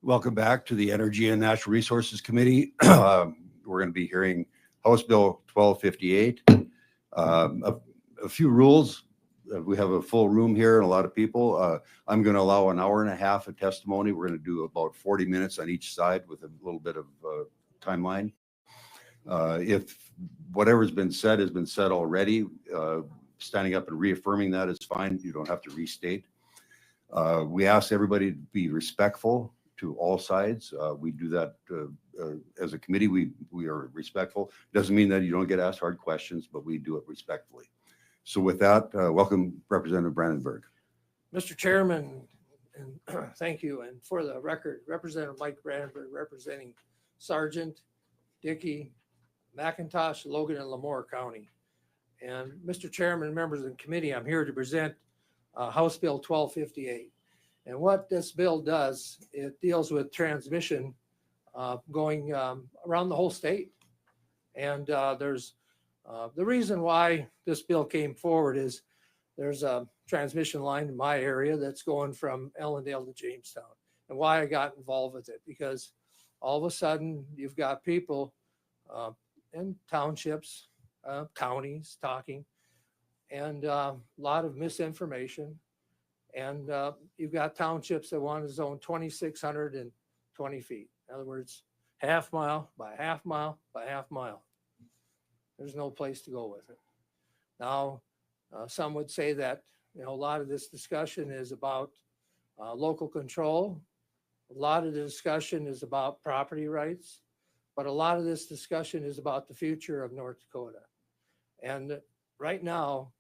Welcome back to the Energy and Natural Resources Committee. We're going to be hearing House Bill 1258. A few rules. We have a full room here and a lot of people. I'm going to allow an hour and a half of testimony. We're going to do about 40 minutes on each side with a little bit of timeline. If whatever's been said has been said already, standing up and reaffirming that is fine. You don't have to restate. We ask everybody to be respectful to all sides. We do that as a committee. We are respectful. Doesn't mean that you don't get asked hard questions, but we do it respectfully. So with that, welcome Representative Brandenburg. Mr. Chairman, and thank you. And for the record, Representative Mike Brandenburg representing Sargent, Dickey, McIntosh, Logan, and Lemoore County. And Mr. Chairman, members of the committee, I'm here to present House Bill 1258. And what this bill does, it deals with transmission going around the whole state. And there's the reason why this bill came forward is there's a transmission line in my area that's going from Ellendale to Jamestown. And why I got involved with it, because all of a sudden you've got people in townships, counties talking, and a lot of misinformation. And you've got townships that want to zone 2,620 feet. In other words, half mile by half mile by half mile. There's no place to go with it. Now, some would say that, a lot of this discussion is about local control. A lot of the discussion is about property rights, but a lot of this discussion is about the future of North Dakota. And right now,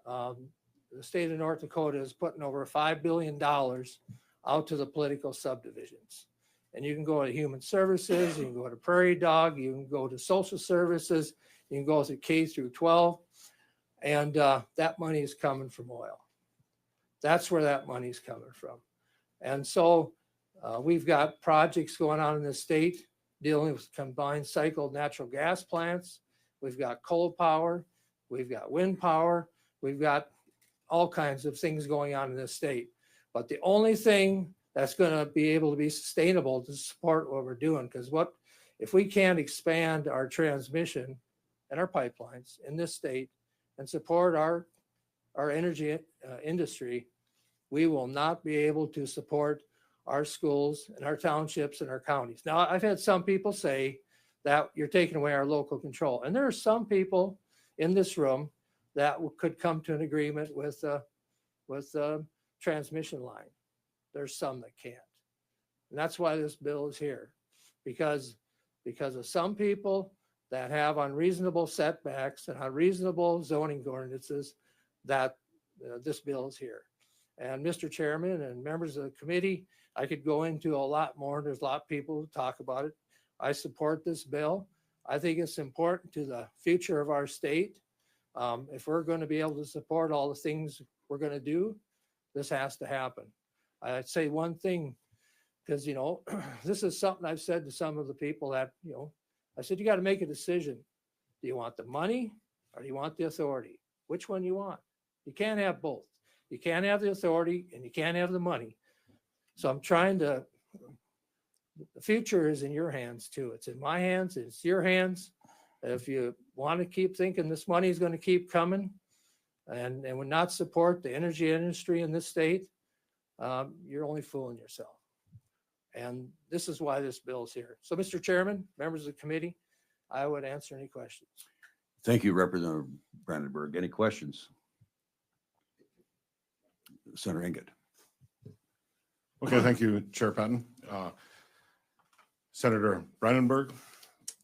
the state of North Dakota is putting over $5 billion out to the political subdivisions. And you can go to human services, you can go to prairie dog, you can go to social services, you can go to K through 12. And that money is coming from oil. That's where that money is coming from. And so we've got projects going on in the state dealing with combined cycle natural gas plants. We've got coal power. We've got wind power. We've got all kinds of things going on in this state. But the only thing that's going to be able to be sustainable to support what we're doing, because if we can't expand our transmission and our pipelines in this state and support our energy industry, we will not be able to support our schools and our townships and our counties. Now, I've had some people say that you're taking away our local control. And there are some people in this room that could come to an agreement with the transmission line. There's some that can't. And that's why this bill is here, because of some people that have unreasonable setbacks and unreasonable zoning ordinances, that this bill is here. And Mr. Chairman and members of the committee, I could go into a lot more. There's a lot of people who talk about it. I support this bill. I think it's important to the future of our state. If we're going to be able to support all the things we're going to do, this has to happen. I'd say one thing, because, this is something I've said to some of the people that, I said, you got to make a decision. Do you want the money or do you want the authority? Which one you want? You can't have both. You can't have the authority and you can't have the money. So I'm trying to, the future is in your hands too. It's in my hands. It's your hands. If you want to keep thinking this money is going to keep coming and would not support the energy industry in this state, you're only fooling yourself. And this is why this bill is here. So, Mr. Chairman, members of the committee, I would answer any questions. Thank you, Representative Brandenburg. Any questions? Senator Inget. Okay, thank you, Chair Patton. Senator Brandenburg.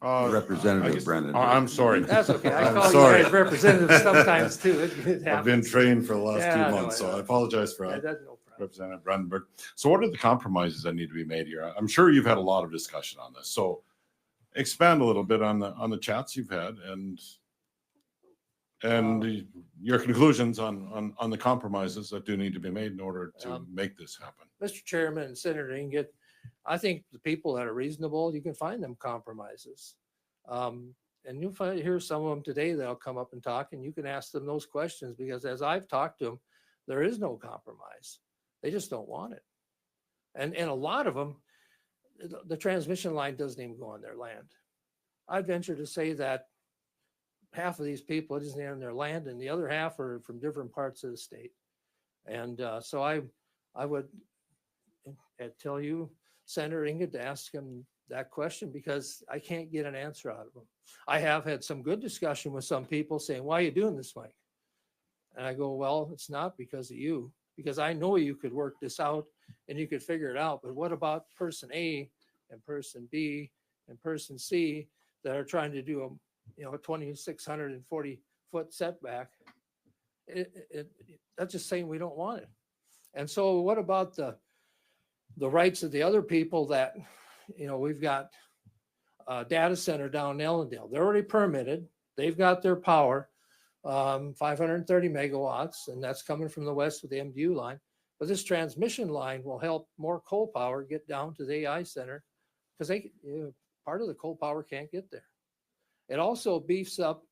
Representative Brandenburg. I'm sorry. That's okay. I I'm call sorry. you guys representatives sometimes too. It I've been trained for the last Yeah, 2 months, so I apologize for that. That's no problem. Representative Brandenburg. So what are the compromises that need to be made here? I'm sure you've had a lot of discussion on this. So expand a little bit on the chats you've had and your conclusions on the compromises that do need to be made in order to make this happen. Mr. Chairman and Senator Inget, I think the people that are reasonable, you can find them compromises. And you'll hear some of them today that'll come up and talk, and you can ask them those questions, because as I've talked to them, there is no compromise. They just don't want it. And a lot of them, the transmission line doesn't even go on their land. I'd venture to say that half of these people it isn't on their land, and the other half are from different parts of the state. And so I would tell you, Senator Inget, to ask him that question, because I can't get an answer out of him. I have had some good discussion with some people saying, why are you doing this, Mike? And I go, well, it's not because of you, because I know you could work this out and you could figure it out. But what about person A and person B and person C that are trying to do a 2,640-foot setback? That's just saying we don't want it. And so what about the rights of the other people that, we've got a data center down in Ellendale. They're already permitted. They've got their power, 530 megawatts, and that's coming from the west with the MDU line. But this transmission line will help more coal power get down to the AI center, because part of the coal power can't get there. It also beefs up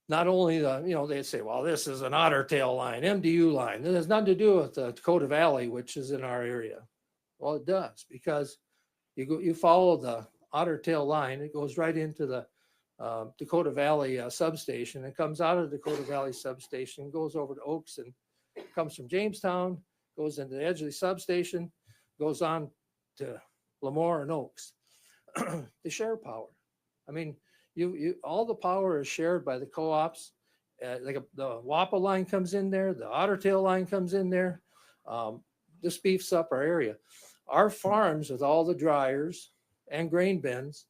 not only they say, well, this is an otter tail line, MDU line. It has nothing to do with the Dakota Valley, which is in our area. Well, it does, because you follow the otter tail line. It goes right into the Dakota Valley substation. It comes out of the Dakota Valley substation, goes over to Oaks, and comes from Jamestown, goes into the Edgeley substation, goes on to Lemoore and Oaks. They share power. I mean, you all the power is shared by the co-ops. Like the Wappa line comes in there, the Otter Tail line comes in there. This beefs up our area. Our farms with all the dryers and grain bins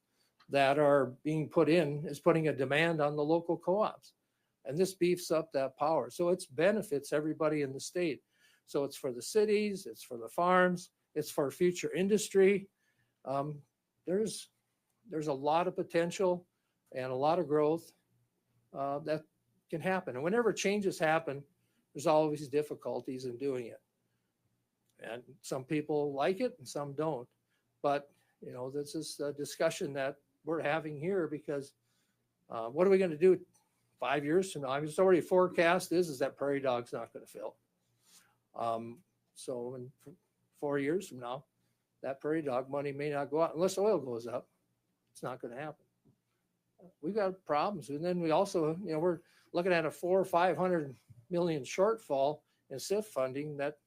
that are being put in is putting a demand on the local co-ops. And this beefs up that power. So it benefits everybody in the state. So it's for the cities, it's for the farms, it's for future industry. There's a lot of potential and a lot of growth that can happen. And whenever changes happen, there's always difficulties in doing it. And some people like it and some don't. But, this is a discussion that we're having here, because what are we going to do 5 years from now? I mean, it's already forecast is that prairie dog's not going to fill. So in 4 years from now, that prairie dog money may not go out unless oil goes up. It's not going to happen. We've got problems. And then we also, we're looking at a 400 or 500 million shortfall in SIF funding that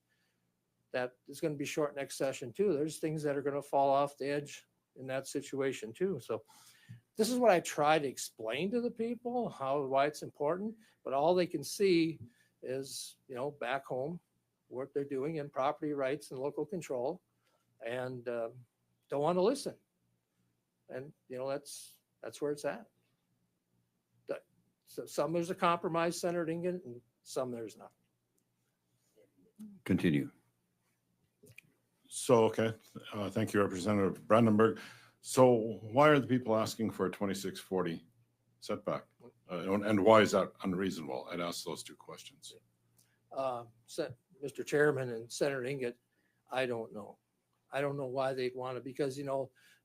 is going to be short next session too. There's things that are going to fall off the edge in that situation too. So this is what I try to explain to the people, why it's important, but all they can see is, back home, what they're doing in property rights and local control, and don't want to listen. And, that's where it's at. So some there's a compromise, Senator Ingen, and some there's not. Continue. So, okay. Thank you, Representative Brandenburg. So why are the people asking for a 2640 setback? And why is that unreasonable? I'd ask those two questions. Mr. Chairman and Senator Inget, I don't know. I don't know why they'd want to, because,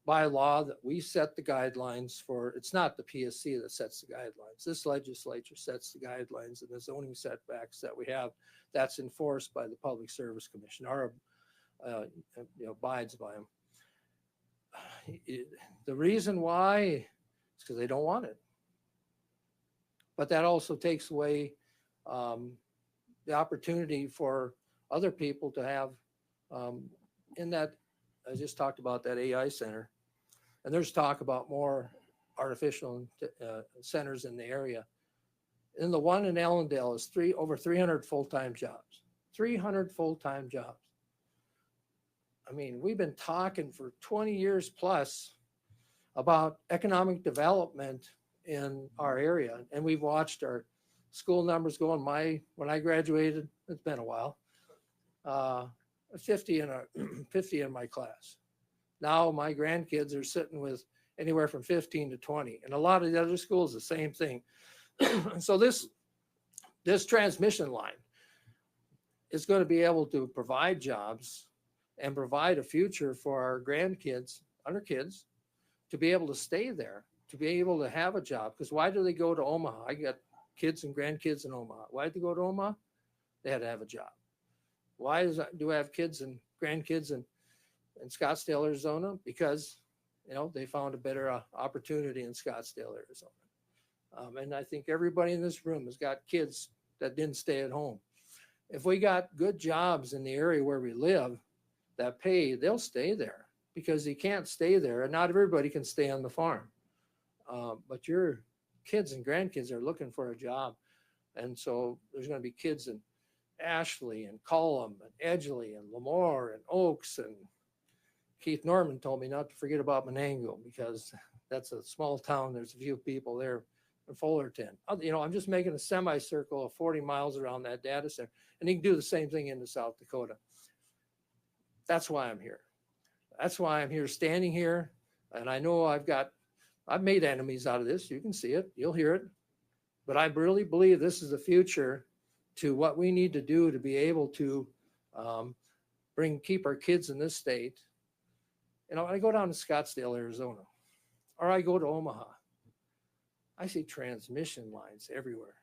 by law that we set the guidelines for, it's not the PSC that sets the guidelines. This legislature sets the guidelines and the zoning setbacks that we have. That's enforced by the Public Service Commission, or abides by them. The reason why is because they don't want it. But that also takes away the opportunity for other people to have in that. I just talked about that AI center, and there's talk about more artificial centers in the area. And the one in Ellendale is over 300 full-time jobs. 300 full-time jobs. I mean, we've been talking for 20 years plus about economic development in our area, and we've watched our school numbers go. When I graduated, it's been a while, 50 in my class. Now my grandkids are sitting with anywhere from 15 to 20, and a lot of the other schools the same thing. So this transmission line is going to be able to provide jobs and provide a future for our grandkids, our kids, to be able to stay there, to be able to have a job. Because why do they go to Omaha? I got kids and grandkids in Omaha. Why did they go to Omaha? They had to have a job. Why do I have kids and grandkids in in Scottsdale, Arizona, because, they found a better opportunity in Scottsdale, Arizona. And I think everybody in this room has got kids that didn't stay at home. If we got good jobs in the area where we live that pay, they'll stay there, because you can't stay there, and not everybody can stay on the farm. But your kids and grandkids are looking for a job. And so there's going to be kids in Ashley and Cullum and Edgeley and Lemoore and Oaks, and Keith Norman told me not to forget about Menango, because that's a small town. There's a few people there in Fullerton. I'm just making a semicircle of 40 miles around that data center, and you can do the same thing into South Dakota. That's why I'm here. That's why I'm here, standing here. And I know I've made enemies out of this. You can see it, you'll hear it. But I really believe this is the future to what we need to do to be able to keep our kids in this state. When I go down to Scottsdale, Arizona, or I go to Omaha, I see transmission lines everywhere.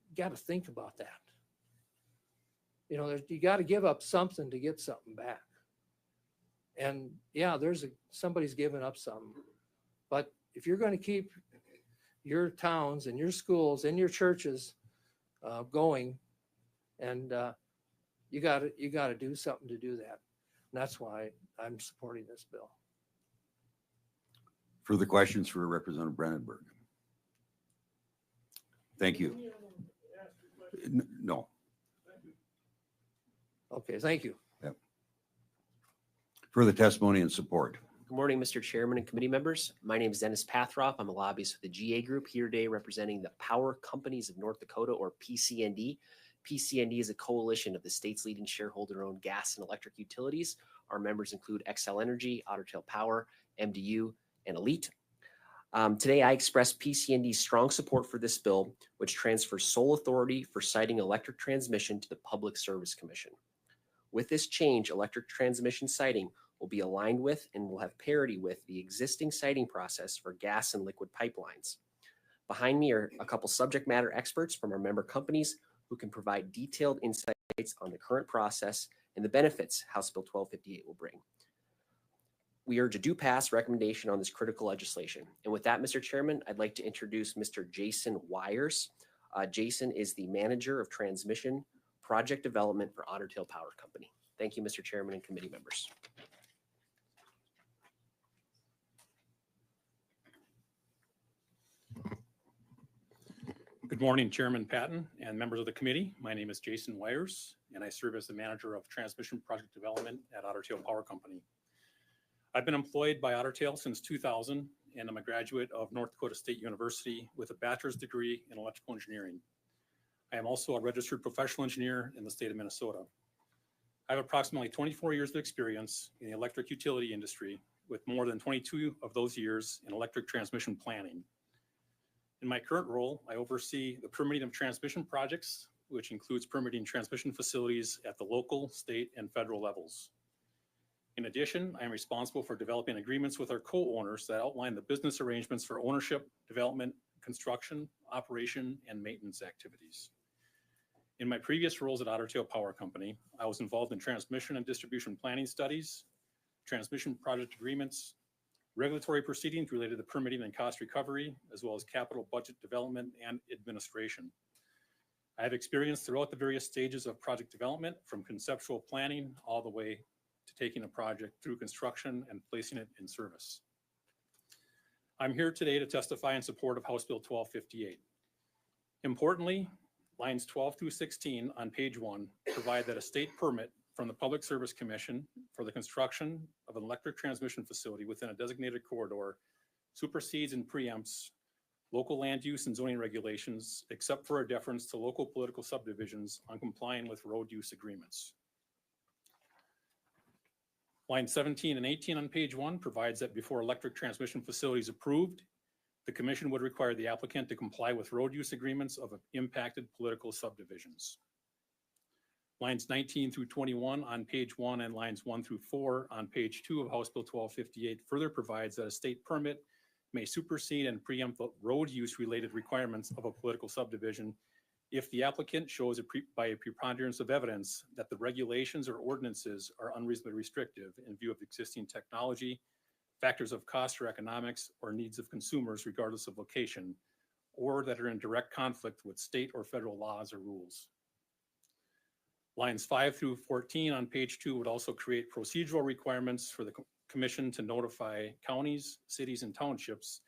You got to think about that. You got to give up something to get something back. And yeah, somebody's giving up something. But if you're going to keep your towns and your schools and your churches going, and you got to do something to do that. And that's why I'm supporting this bill. Further questions for Representative Brandenburg? Thank you. No. Okay, thank you. Yep. Further testimony and support. Good morning, Mr. Chairman and committee members. My name is Dennis Pathroff. I'm a lobbyist with the GA Group, here today representing the Power Companies of North Dakota, or PCND. PCND is a coalition of the state's leading shareholder-owned gas and electric utilities. Our members include Xcel Energy, Otter Tail Power, MDU, and Elite. Today, I express PCND's strong support for this bill, which transfers sole authority for siting electric transmission to the Public Service Commission. With this change, electric transmission siting will be aligned with and will have parity with the existing siting process for gas and liquid pipelines. Behind me are a couple subject matter experts from our member companies who can provide detailed insights on the current process and the benefits House Bill 1258 will bring. We urge a do pass recommendation on this critical legislation. And with that, Mr. Chairman, I'd like to introduce Mr. Jason Wires. Jason is the Manager of Transmission Project Development for Otter Tail Power Company. Thank you, Mr. Chairman and committee members. Good morning, Chairman Patton and members of the committee. My name is Jason Wires, and I serve as the Manager of Transmission Project Development at Otter Tail Power Company. I've been employed by Otter Tail since 2000, and I'm a graduate of North Dakota State University with a bachelor's degree in electrical engineering. I am also a registered professional engineer in the state of Minnesota. I have approximately 24 years of experience in the electric utility industry, with more than 22 of those years in electric transmission planning. In my current role, I oversee the permitting of transmission projects, which includes permitting transmission facilities at the local, state, and federal levels. In addition, I am responsible for developing agreements with our co-owners that outline the business arrangements for ownership, development, construction, operation, and maintenance activities. In my previous roles at Otter Tail Power Company, I was involved in transmission and distribution planning studies, transmission project agreements, regulatory proceedings related to permitting and cost recovery, as well as capital budget development and administration. I have experience throughout the various stages of project development, from conceptual planning all the way to taking a project through construction and placing it in service. I'm here today to testify in support of House Bill 1258. Importantly, lines 12 through 16 on page 1 provide that a state permit from the Public Service Commission for the construction of an electric transmission facility within a designated corridor supersedes and preempts local land use and zoning regulations, except for a deference to local political subdivisions on complying with road use agreements. Line 17 and 18 on page 1 provides that before electric transmission facility is approved, the commission would require the applicant to comply with road use agreements of impacted political subdivisions. Lines 19 through 21 on page 1 and lines 1 through 4 on page 2 of House Bill 1258 further provides that a state permit may supersede and preempt the road use related requirements of a political subdivision If the applicant shows by a preponderance of evidence that the regulations or ordinances are unreasonably restrictive in view of existing technology, factors of cost or economics, or needs of consumers regardless of location, or that are in direct conflict with state or federal laws or rules. Lines 5 through 14 on page 2 would also create procedural requirements for the commission to notify counties, cities, and townships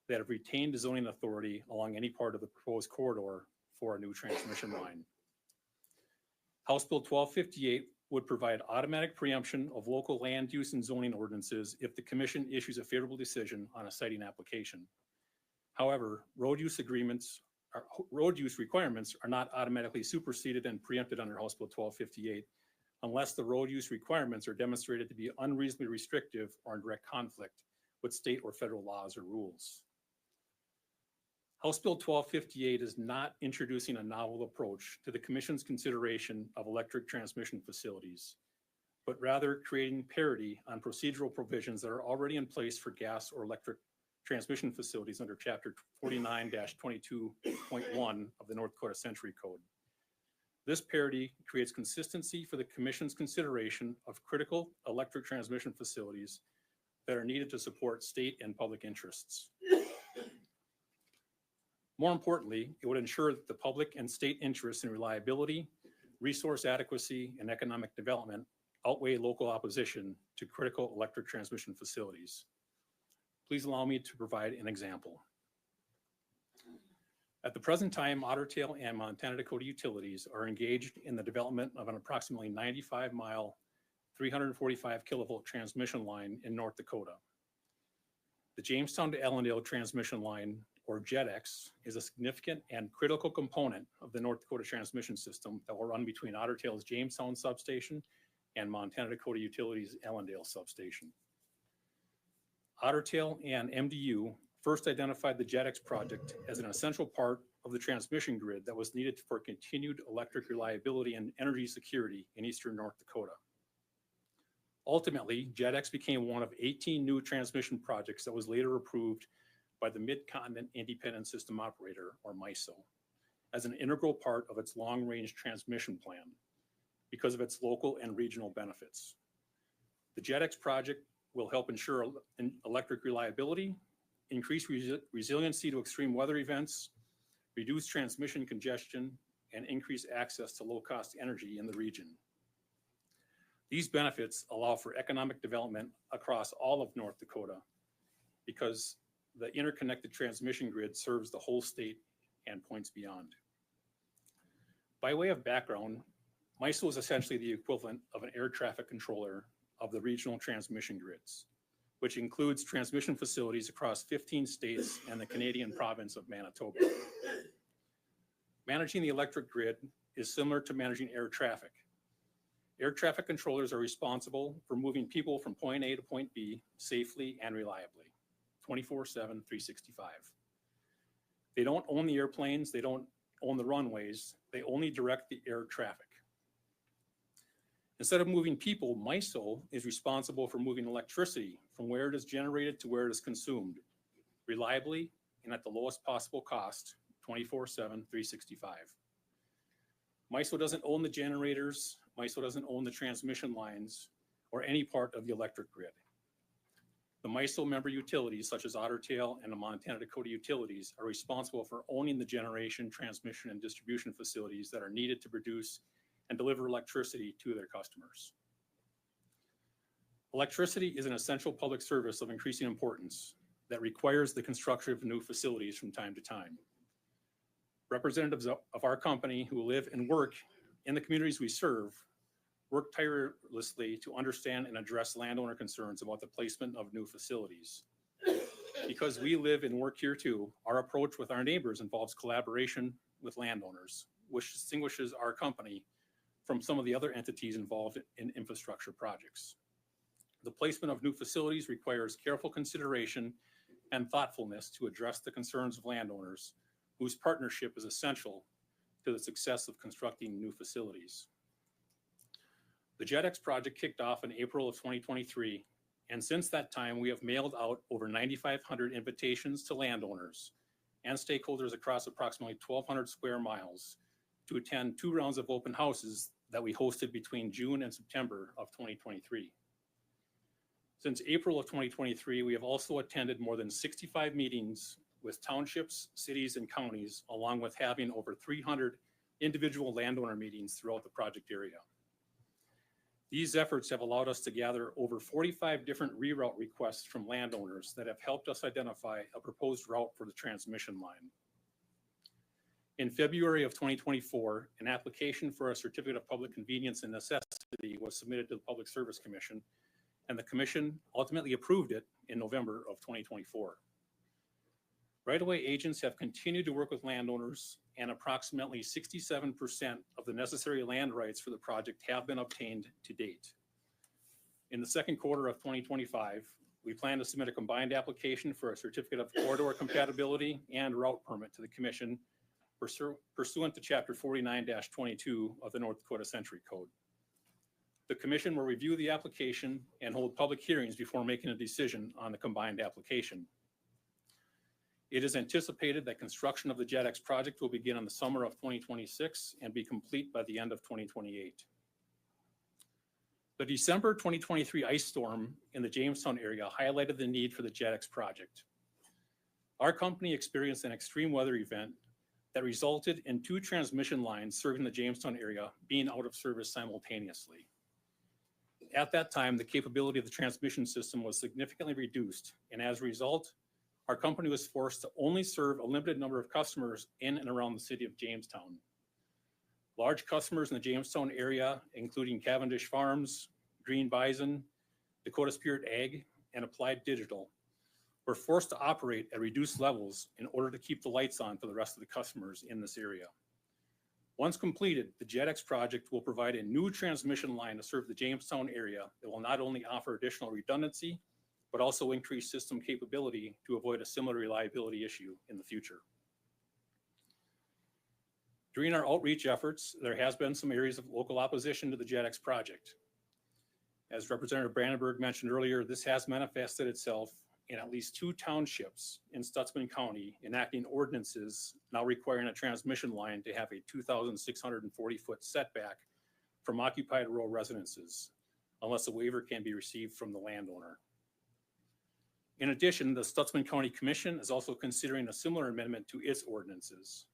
that have retained zoning authority along any part of the proposed corridor for a new transmission line. House Bill 1258 would provide automatic preemption of local land use and zoning ordinances if the commission issues a favorable decision on a siting application. However, road use requirements are not automatically superseded and preempted under House Bill 1258 unless the road use requirements are demonstrated to be unreasonably restrictive or in direct conflict with state or federal laws or rules. House Bill 1258 is not introducing a novel approach to the Commission's consideration of electric transmission facilities, but rather creating parity on procedural provisions that are already in place for gas or electric transmission facilities under Chapter 49-22.1 of the North Dakota Century Code. This parity creates consistency for the Commission's consideration of critical electric transmission facilities that are needed to support state and public interests. More importantly, it would ensure that the public and state interests in reliability, resource adequacy, and economic development outweigh local opposition to critical electric transmission facilities. Please allow me to provide an example. At the present time, Otter Tail and Montana Dakota Utilities are engaged in the development of an approximately 95-mile, 345 kilovolt transmission line in North Dakota. The Jamestown to Ellendale transmission line, or JETX, is a significant and critical component of the North Dakota transmission system that will run between Otter Tail's Jamestown substation and Montana Dakota Utilities' Ellendale substation. Otter Tail and MDU first identified the JETX project as an essential part of the transmission grid that was needed for continued electric reliability and energy security in eastern North Dakota. Ultimately, JETX became one of 18 new transmission projects that was later approved by the Mid-Continent Independent System Operator, or MISO, as an integral part of its long-range transmission plan because of its local and regional benefits. The JETX project will help ensure electric reliability, increase resiliency to extreme weather events, reduce transmission congestion, and increase access to low-cost energy in the region. These benefits allow for economic development across all of North Dakota because the interconnected transmission grid serves the whole state and points beyond. By way of background, MISO is essentially the equivalent of an air traffic controller of the regional transmission grids, which includes transmission facilities across 15 states and the Canadian province of Manitoba. Managing the electric grid is similar to managing air traffic. Air traffic controllers are responsible for moving people from point A to point B safely and reliably, 24/7, 365. They don't own the airplanes, they don't own the runways, they only direct the air traffic. Instead of moving people, MISO is responsible for moving electricity from where it is generated to where it is consumed, reliably and at the lowest possible cost, 24/7, 365. MISO doesn't own the generators, MISO doesn't own the transmission lines, or any part of the electric grid. The MISO member utilities, such as Otter Tail and the Montana Dakota Utilities, are responsible for owning the generation, transmission, and distribution facilities that are needed to produce and deliver electricity to their customers. Electricity is an essential public service of increasing importance that requires the construction of new facilities from time to time. Representatives of our company who live and work in the communities we serve work tirelessly to understand and address landowner concerns about the placement of new facilities. Because we live and work here too, our approach with our neighbors involves collaboration with landowners, which distinguishes our company from some of the other entities involved in infrastructure projects. The placement of new facilities requires careful consideration and thoughtfulness to address the concerns of landowners whose partnership is essential to the success of constructing new facilities. The JETX project kicked off in April of 2023, and since that time, we have mailed out over 9,500 invitations to landowners and stakeholders across approximately 1,200 square miles to attend 2 rounds of open houses that we hosted between June and September of 2023. Since April of 2023, we have also attended more than 65 meetings with townships, cities, and counties, along with having over 300 individual landowner meetings throughout the project area. These efforts have allowed us to gather over 45 different reroute requests from landowners that have helped us identify a proposed route for the transmission line. In February of 2024, an application for a certificate of public convenience and necessity was submitted to the Public Service Commission, and the Commission ultimately approved it in November of 2024. Right-of-way agents have continued to work with landowners, and approximately 67% of the necessary land rights for the project have been obtained to date. In the second quarter of 2025, we plan to submit a combined application for a certificate of corridor compatibility and route permit to the Commission pursuant to Chapter 49-22 of the North Dakota Century Code. The Commission will review the application and hold public hearings before making a decision on the combined application. It is anticipated that construction of the JetX project will begin in the summer of 2026 and be complete by the end of 2028. The December 2023 ice storm in the Jamestown area highlighted the need for the JetX project. Our company experienced an extreme weather event that resulted in 2 transmission lines serving the Jamestown area being out of service simultaneously. At that time, the capability of the transmission system was significantly reduced, and as a result, our company was forced to only serve a limited number of customers in and around the city of Jamestown. Large customers in the Jamestown area, including Cavendish Farms, Green Bison, Dakota Spirit Ag, and Applied Digital, were forced to operate at reduced levels in order to keep the lights on for the rest of the customers in this area. Once completed, the JetX project will provide a new transmission line to serve the Jamestown area that will not only offer additional redundancy, but also increase system capability to avoid a similar reliability issue in the future. During our outreach efforts, there has been some areas of local opposition to the JetX project. As Representative Brandenburg mentioned earlier, this has manifested itself in at least 2 townships in Stutsman County enacting ordinances now requiring a transmission line to have a 2,640-foot setback from occupied rural residences, unless a waiver can be received from the landowner. In addition, the Stutsman County Commission is also considering a similar amendment to its ordinances.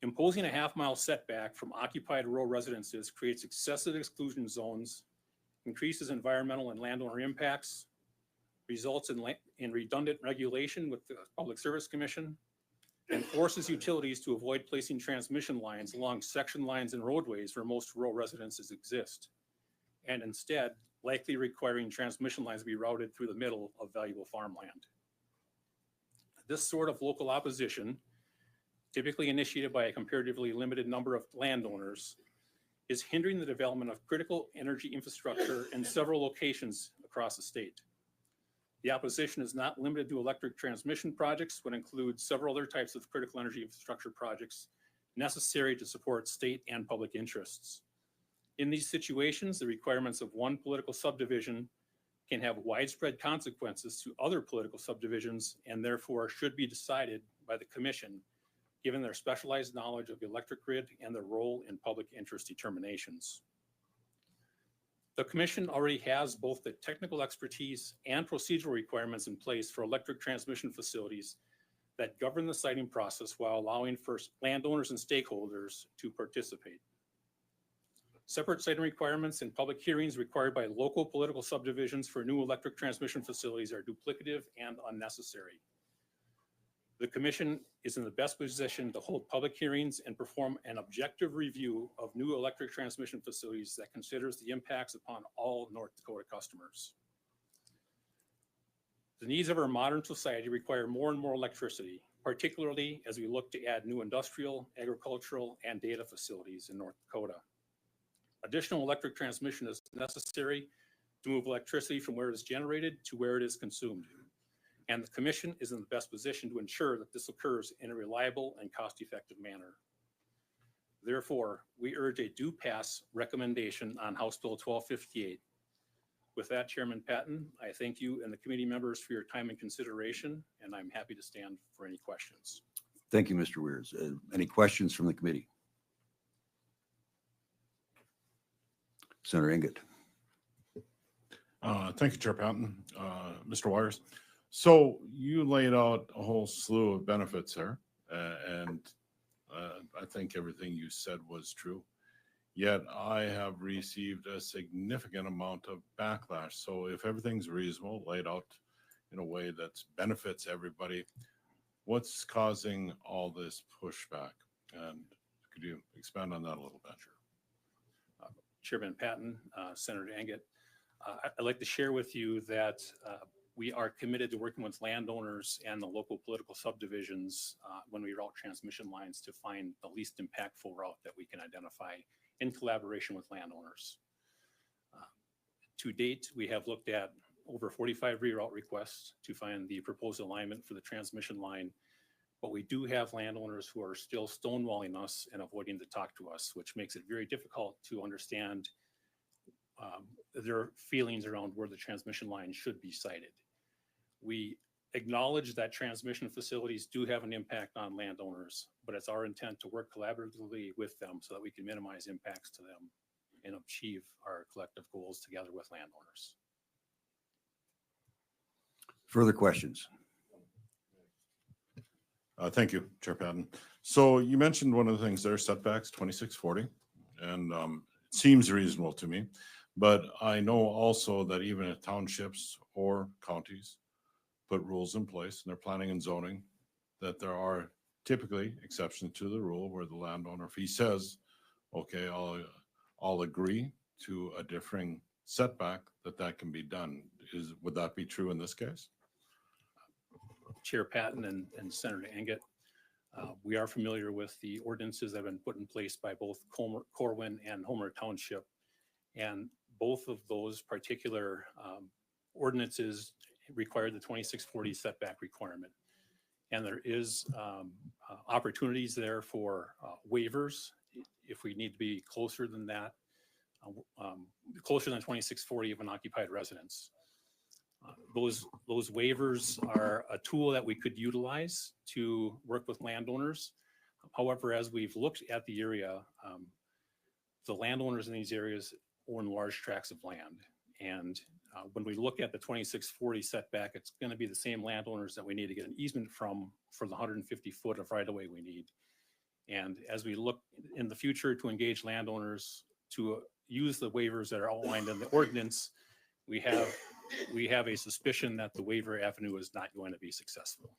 Imposing a half-mile setback from occupied rural residences creates excessive exclusion zones, increases environmental and landowner impacts, results in redundant regulation with the Public Service Commission, and forces utilities to avoid placing transmission lines along section lines and roadways where most rural residences exist, and instead likely requiring transmission lines to be routed through the middle of valuable farmland. This sort of local opposition, typically initiated by a comparatively limited number of landowners, is hindering the development of critical energy infrastructure in several locations across the state. The opposition is not limited to electric transmission projects, but includes several other types of critical energy infrastructure projects necessary to support state and public interests. In these situations, the requirements of one political subdivision can have widespread consequences to other political subdivisions and therefore should be decided by the Commission, given their specialized knowledge of the electric grid and their role in public interest determinations. The Commission already has both the technical expertise and procedural requirements in place for electric transmission facilities that govern the siting process while allowing for landowners and stakeholders to participate. Separate siting requirements and public hearings required by local political subdivisions for new electric transmission facilities are duplicative and unnecessary. The Commission is in the best position to hold public hearings and perform an objective review of new electric transmission facilities that considers the impacts upon all North Dakota customers. The needs of our modern society require more and more electricity, particularly as we look to add new industrial, agricultural, and data facilities in North Dakota. Additional electric transmission is necessary to move electricity from where it is generated to where it is consumed. And the Commission is in the best position to ensure that this occurs in a reliable and cost-effective manner. Therefore, we urge a do pass recommendation on House Bill 1258. With that, Chairman Patton, I thank you and the committee members for your time and consideration, and I'm happy to stand for any questions. Thank you, Mr. Weirs. Any questions from the committee? Senator Inget. Thank you, Chair Patton. Mr. Wires. So you laid out a whole slew of benefits there, and I think everything you said was true. Yet I have received a significant amount of backlash. So if everything's reasonable, laid out in a way that benefits everybody, what's causing all this pushback? And could you expand on that a little bit? Chairman Patton, Senator Anget, I'd like to share with you that we are committed to working with landowners and the local political subdivisions when we route transmission lines to find the least impactful route that we can identify in collaboration with landowners. To date, we have looked at over 45 reroute requests to find the proposed alignment for the transmission line, but we do have landowners who are still stonewalling us and avoiding to talk to us, which makes it very difficult to understand their feelings around where the transmission line should be sited. We acknowledge that transmission facilities do have an impact on landowners, but it's our intent to work collaboratively with them so that we can minimize impacts to them and achieve our collective goals together with landowners. Further questions? Thank you, Chair Patton. So you mentioned one of the things there, setbacks, 2640, and it seems reasonable to me. But I know also that even if townships or counties put rules in place and they're planning and zoning, that there are typically exceptions to the rule where the landowner, if he says, okay, I'll agree to a differing setback, that can be done. Would that be true in this case? Chair Patton and Senator Anget, we are familiar with the ordinances that have been put in place by both Corwin and Homer Township. And both of those particular ordinances require the 2640 setback requirement. And there is opportunities there for waivers if we need to be closer than that, closer than 2640 of an occupied residence. Those waivers are a tool that we could utilize to work with landowners. However, as we've looked at the area, the landowners in these areas own large tracts of land. And when we look at the 2640 setback, it's going to be the same landowners that we need to get an easement from for the 150 foot of right of way we need. And as we look in the future to engage landowners to use the waivers that are outlined in the ordinance, we have a suspicion that the waiver avenue is not going to be successful.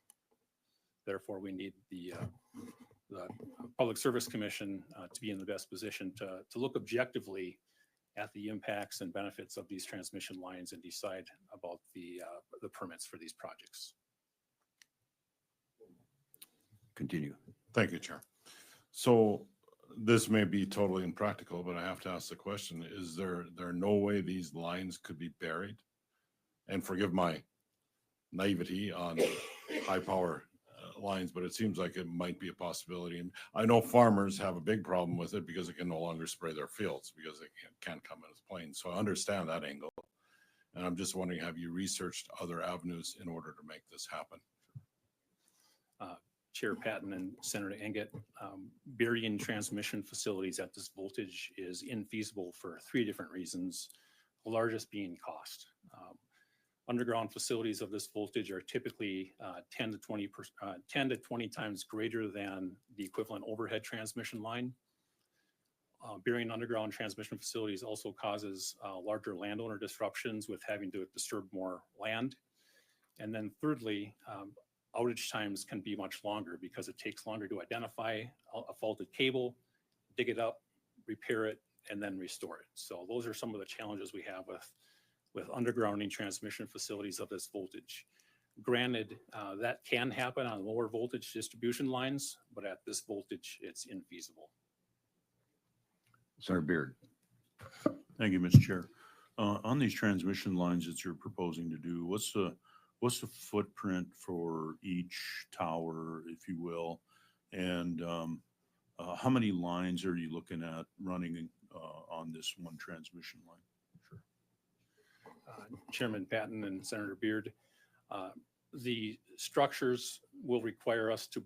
Therefore, we need the Public Service Commission to be in the best position to look objectively at the impacts and benefits of these transmission lines and decide about the permits for these projects. Continue. Thank you, Chair. So this may be totally impractical, but I have to ask the question, is there no way these lines could be buried? And forgive my naivety on high power lines, but it seems like it might be a possibility. And I know farmers have a big problem with it because they can no longer spray their fields because they can't come in as planes. So I understand that angle. And I'm just wondering, have you researched other avenues in order to make this happen? Chair Patton and Senator Anget, burying transmission facilities at this voltage is infeasible for three different reasons, the largest being cost. Underground facilities of this voltage are typically 10 to 20 times greater than the equivalent overhead transmission line. Burying underground transmission facilities also causes larger landowner disruptions with having to disturb more land. And then thirdly, outage times can be much longer because it takes longer to identify a faulted cable, dig it up, repair it, and then restore it. So those are some of the challenges we have with undergrounding transmission facilities of this voltage. Granted, that can happen on lower voltage distribution lines, but at this voltage, it's infeasible. Senator Beard. Thank you, Mr. Chair. On these transmission lines that you're proposing to do, what's the footprint for each tower, if you will? And how many lines are you looking at running on this one transmission line? Sure. Chairman Patton and Senator Beard, the structures will require us to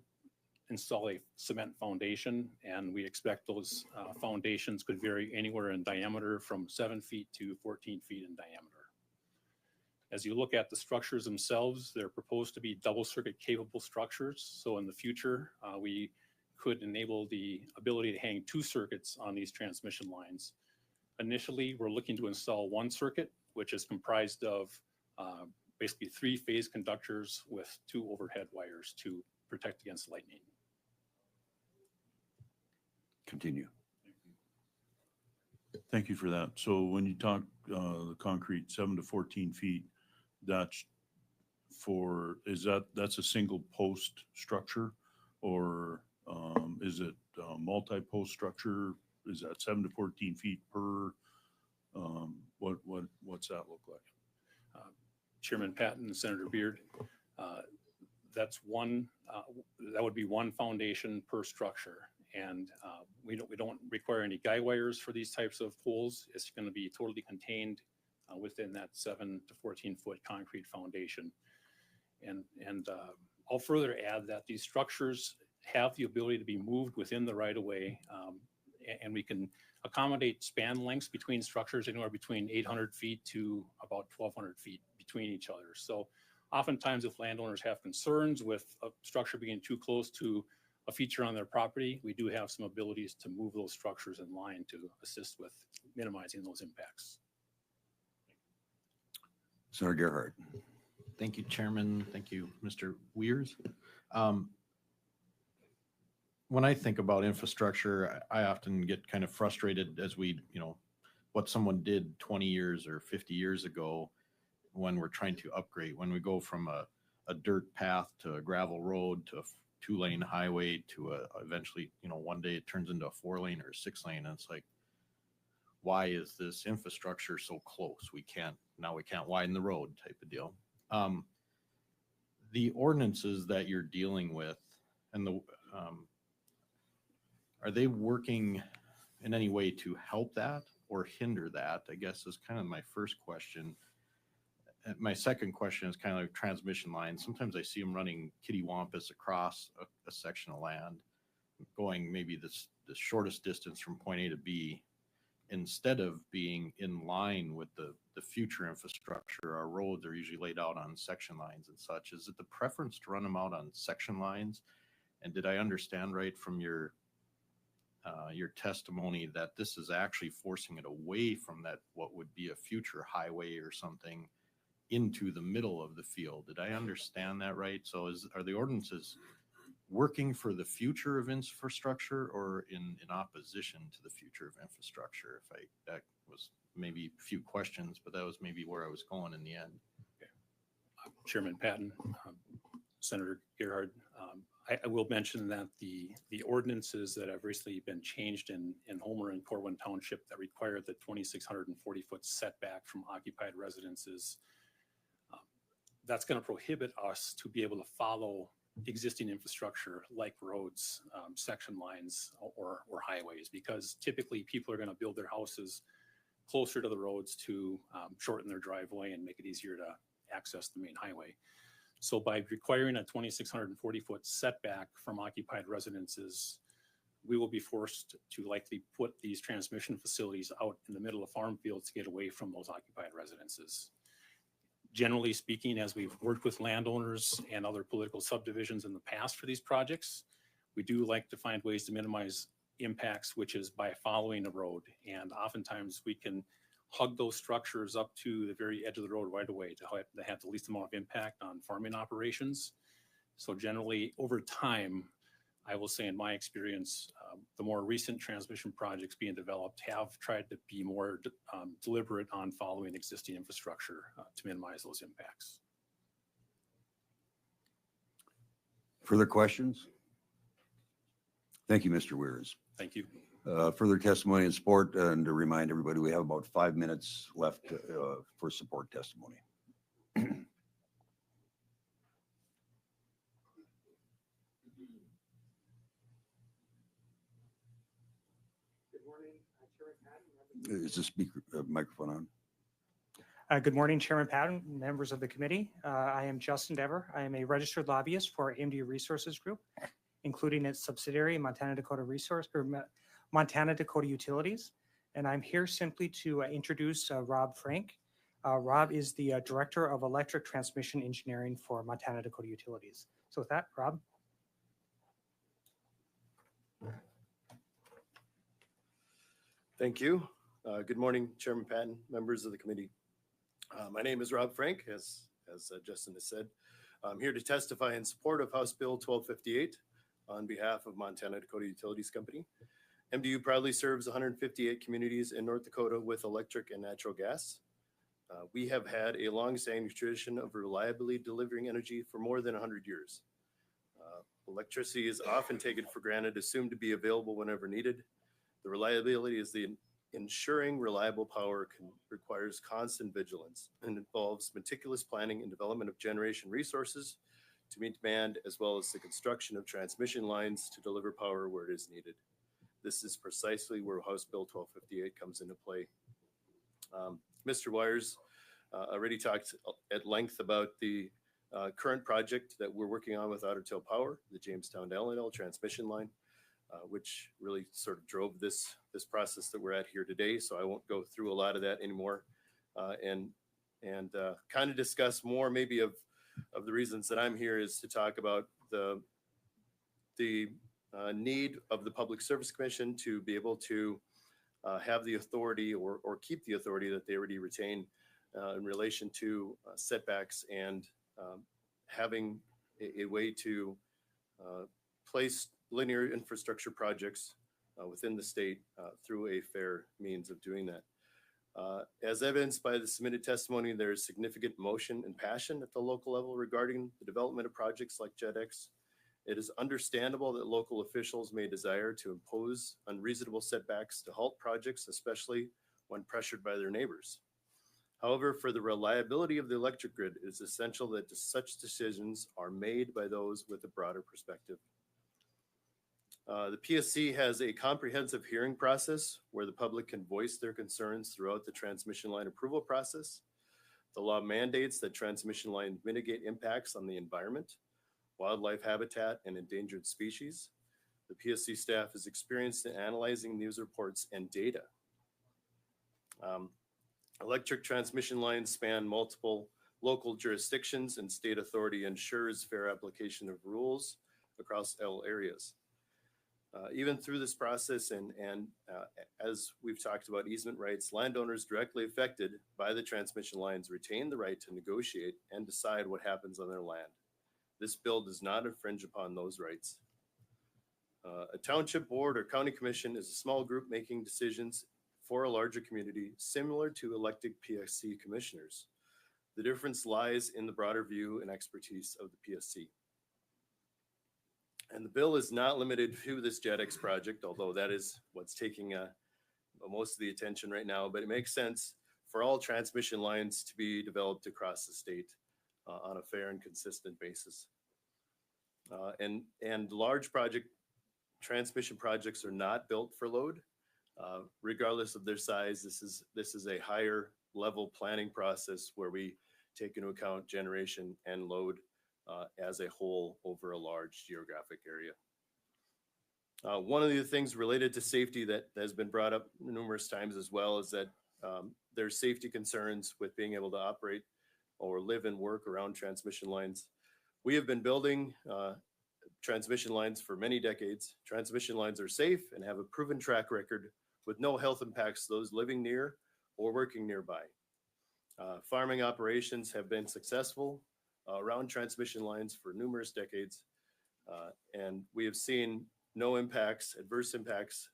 install a cement foundation, and we expect those foundations could vary anywhere in diameter from 7 feet to 14 feet in diameter. As you look at the structures themselves, they're proposed to be double circuit capable structures. So in the future, we could enable the ability to hang 2 circuits on these transmission lines. Initially, we're looking to install 1 circuit, which is comprised of basically 3 phase conductors with 2 overhead wires to protect against lightning. Continue. Thank you for that. So when you talk the concrete 7 to 14 feet, that's that's a single post structure, or is it multi-post structure? Is that 7 to 14 feet per? What's that look like? Chairman Patton and Senator Beard, that's one. That would be 1 foundation per structure, and we don't require any guy wires for these types of poles. It's going to be totally contained within that 7 to 14 foot concrete foundation. And I'll further add that these structures have the ability to be moved within the right of way, and we can accommodate span lengths between structures anywhere between 800 feet to about 1,200 feet between each other. So oftentimes if landowners have concerns with a structure being too close to a feature on their property, we do have some abilities to move those structures in line to assist with minimizing those impacts. Senator Gerhardt. Thank you, Chairman. Thank you, Mr. Weirs. When I think about infrastructure, I often get kind of frustrated as what someone did 20 years or 50 years ago when we're trying to upgrade, when we go from a dirt path to a gravel road to a 2-lane highway to eventually, one day it turns into a 4-lane or 6-lane. And it's like, why is this infrastructure so close? We can't widen the road type of deal. The ordinances that you're dealing with and are they working in any way to help that or hinder that? I guess is kind of my first question. And my second question is kind of like transmission lines. Sometimes I see them running kittywampus across a section of land, going maybe the shortest distance from point A to B, instead of being in line with the future infrastructure. Our roads are usually laid out on section lines and such. Is it the preference to run them out on section lines? And did I understand right from your testimony that this is actually forcing it away from that, what would be a future highway or something, into the middle of the field? Did I understand that right? So are the ordinances working for the future of infrastructure or in opposition to the future of infrastructure? That was maybe a few questions, but that was maybe where I was going in the end. Okay. Chairman Patton, Senator Gerhard, I will mention that the ordinances that have recently been changed in Homer and Corwin Township that require the 2,640 foot setback from occupied residences, that's going to prohibit us to be able to follow existing infrastructure like roads, section lines, or highways, because typically people are going to build their houses closer to the roads to shorten their driveway and make it easier to access the main highway. So by requiring a 2,640 foot setback from occupied residences, we will be forced to likely put these transmission facilities out in the middle of farm fields to get away from those occupied residences. Generally speaking, as we've worked with landowners and other political subdivisions in the past for these projects, we do like to find ways to minimize impacts, which is by following the road. And oftentimes we can hug those structures up to the very edge of the road right away to have the least amount of impact on farming operations. So generally over time, I will say in my experience, the more recent transmission projects being developed have tried to be more deliberate on following existing infrastructure to minimize those impacts. Further questions? Thank you, Mr. Weirs. Thank you. Further testimony in support, and to remind everybody, we have about 5 minutes left for support testimony. Is the speaker microphone on? Good morning, Chairman Patton, members of the committee. I am Justin Dever. I am a registered lobbyist for MD Resources Group, including its subsidiary, Montana Dakota Resource or Montana Dakota Utilities. And I'm here simply to introduce Rob Frank. Rob is the Director of Electric Transmission Engineering for Montana Dakota Utilities. So with that, Rob. Thank you. Good morning, Chairman Patton, members of the committee. My name is Rob Frank, as Justin has said. I'm here to testify in support of House Bill 1258 on behalf of Montana Dakota Utilities Company. MDU proudly serves 158 communities in North Dakota with electric and natural gas. We have had a long-standing tradition of reliably delivering energy for more than 100 years. Electricity is often taken for granted, assumed to be available whenever needed. The reliability is the ensuring reliable power requires constant vigilance and involves meticulous planning and development of generation resources to meet demand, as well as the construction of transmission lines to deliver power where it is needed. This is precisely where House Bill 1258 comes into play. Mr. Wires already talked at length about the current project that we're working on with Otter Tail Power, the Jamestown to Ellendale transmission line, which really sort of drove this process that we're at here today. So I won't go through a lot of that anymore, and kind of discuss more maybe of the reasons that I'm here is to talk about the need of the Public Service Commission to be able to have the authority or keep the authority that they already retain in relation to setbacks and having a way to place linear infrastructure projects within the state through a fair means of doing that. As evidenced by the submitted testimony, there is significant motion and passion at the local level regarding the development of projects like JetX. It is understandable that local officials may desire to impose unreasonable setbacks to halt projects, especially when pressured by their neighbors. However, for the reliability of the electric grid, it is essential that such decisions are made by those with a broader perspective. The PSC has a comprehensive hearing process where the public can voice their concerns throughout the transmission line approval process. The law mandates that transmission lines mitigate impacts on the environment, wildlife habitat, and endangered species. The PSC staff is experienced in analyzing news reports and data. Electric transmission lines span multiple local jurisdictions, and state authority ensures fair application of rules across all areas. Even through this process and as we've talked about easement rights, landowners directly affected by the transmission lines retain the right to negotiate and decide what happens on their land. This bill does not infringe upon those rights. A township board or county commission is a small group making decisions for a larger community, similar to elected PSC commissioners. The difference lies in the broader view and expertise of the PSC. And the bill is not limited to this JetX project, although that is what's taking most of the attention right now, but it makes sense for all transmission lines to be developed across the state on a fair and consistent basis. And large transmission projects are not built for load. Regardless of their size, this is a higher level planning process where we take into account generation and load as a whole over a large geographic area. One of the things related to safety that has been brought up numerous times as well is that there's safety concerns with being able to operate or live and work around transmission lines. We have been building transmission lines for many decades. Transmission lines are safe and have a proven track record with no health impacts to those living near or working nearby. Farming operations have been successful around transmission lines for numerous decades, and we have seen no impacts, adverse impacts,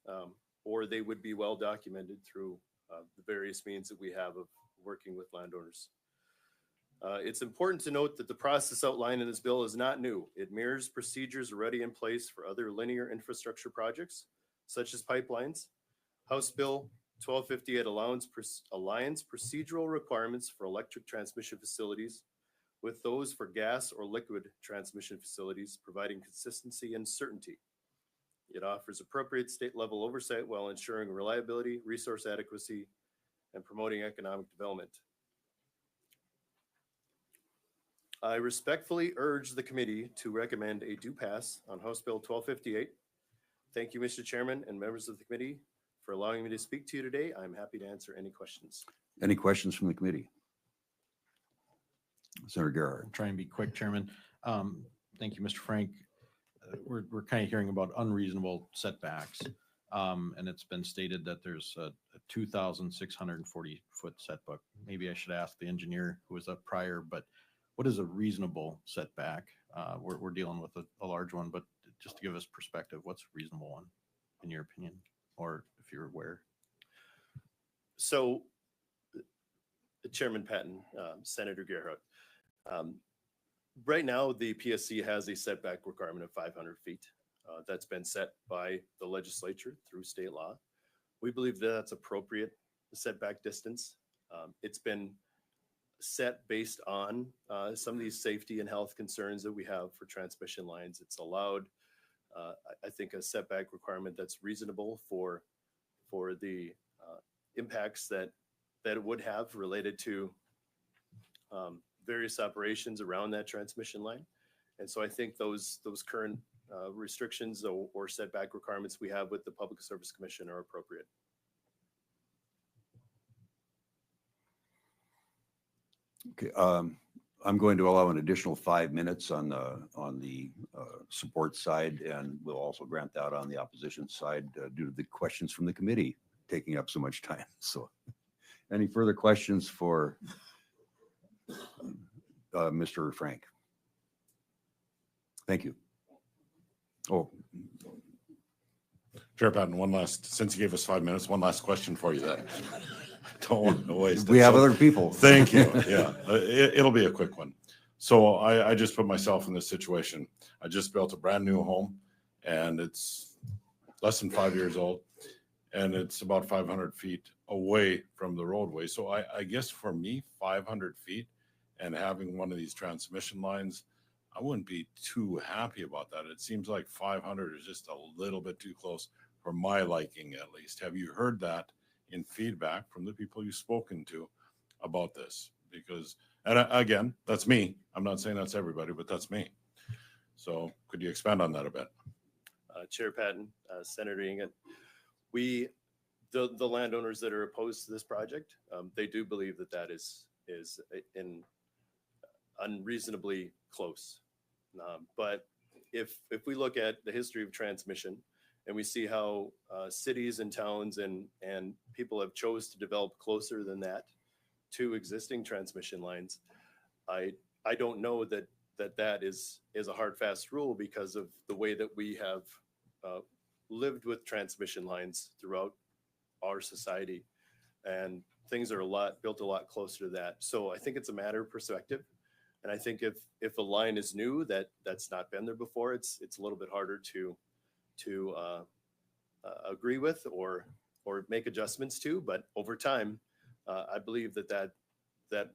or they would be well documented through the various means that we have of working with landowners. It's important to note that the process outlined in this bill is not new. It mirrors procedures already in place for other linear infrastructure projects, such as pipelines. House Bill 1258 aligns procedural requirements for electric transmission facilities with those for gas or liquid transmission facilities, providing consistency and certainty. It offers appropriate state level oversight while ensuring reliability, resource adequacy, and promoting economic development. I respectfully urge the committee to recommend a due pass on House Bill 1258. Thank you, Mr. Chairman and members of the committee, for allowing me to speak to you today. I'm happy to answer any questions. Any questions from the committee? Senator Gerhart. I'll try and be quick, Chairman. Thank you, Mr. Frank. We're kind of hearing about unreasonable setbacks. And it's been stated that there's a 2,640 foot setback. Maybe I should ask the engineer who was up prior, but what is a reasonable setback? We're dealing with a large one, but just to give us perspective, what's a reasonable one in your opinion, or if you're aware? So, Chairman Patton, Senator Gerhart, right now the PSC has a setback requirement of 500 feet. That's been set by the legislature through state law. We believe that that's appropriate setback distance. It's been set based on some of these safety and health concerns that we have for transmission lines. It's allowed, I think, a setback requirement that's reasonable for the impacts that it would have related to various operations around that transmission line. And so I think those current restrictions or setback requirements we have with the Public Service Commission are appropriate. Okay, I'm going to allow an additional 5 minutes on the support side, and we'll also grant that on the opposition side due to the questions from the committee taking up so much time. So any further questions for Mr. Frank? Thank you. Oh, Chair Patton, since you gave us 5 minutes, one last question for you then. Don't want to waste it. we have So- other people. Thank you. Yeah, it'll be a quick one. So I just put myself in this situation. I just built a brand new home and it's less than 5 years old and it's about 500 feet away from the roadway. So I guess for me, 500 feet and having one of these transmission lines, I wouldn't be too happy about that. It seems like 500 is just a little bit too close for my liking, at least. Have you heard that in feedback from the people you've spoken to about this? Because, and again, that's me. I'm not saying that's everybody, but that's me. So could you expand on that a bit? Chair Patton, Senator Inget, the landowners that are opposed to this project, they do believe that is in unreasonably close. But if we look at the history of transmission and we see how cities and towns and people have chose to develop closer than that to existing transmission lines, I don't know that is a hard fast rule because of the way that we have lived with transmission lines throughout our society, and things are built a lot closer to that. So I think it's a matter of perspective. And I think if a line is new that's not been there before, it's a little bit harder to agree with or make adjustments to. But over time, I believe that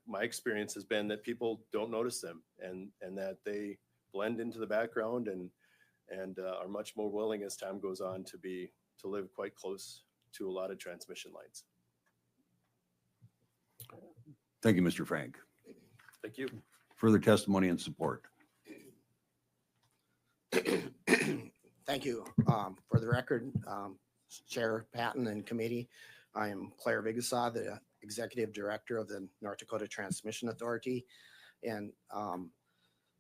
my experience has been that people don't notice them and that they blend into the background and are much more willing as time goes on to live quite close to a lot of transmission lines. Thank you, Mr. Frank. Thank you. Further testimony and support. Thank you. For the record, Chair Patton and committee, I am Claire Vigasaw, the Executive Director of the North Dakota Transmission Authority. And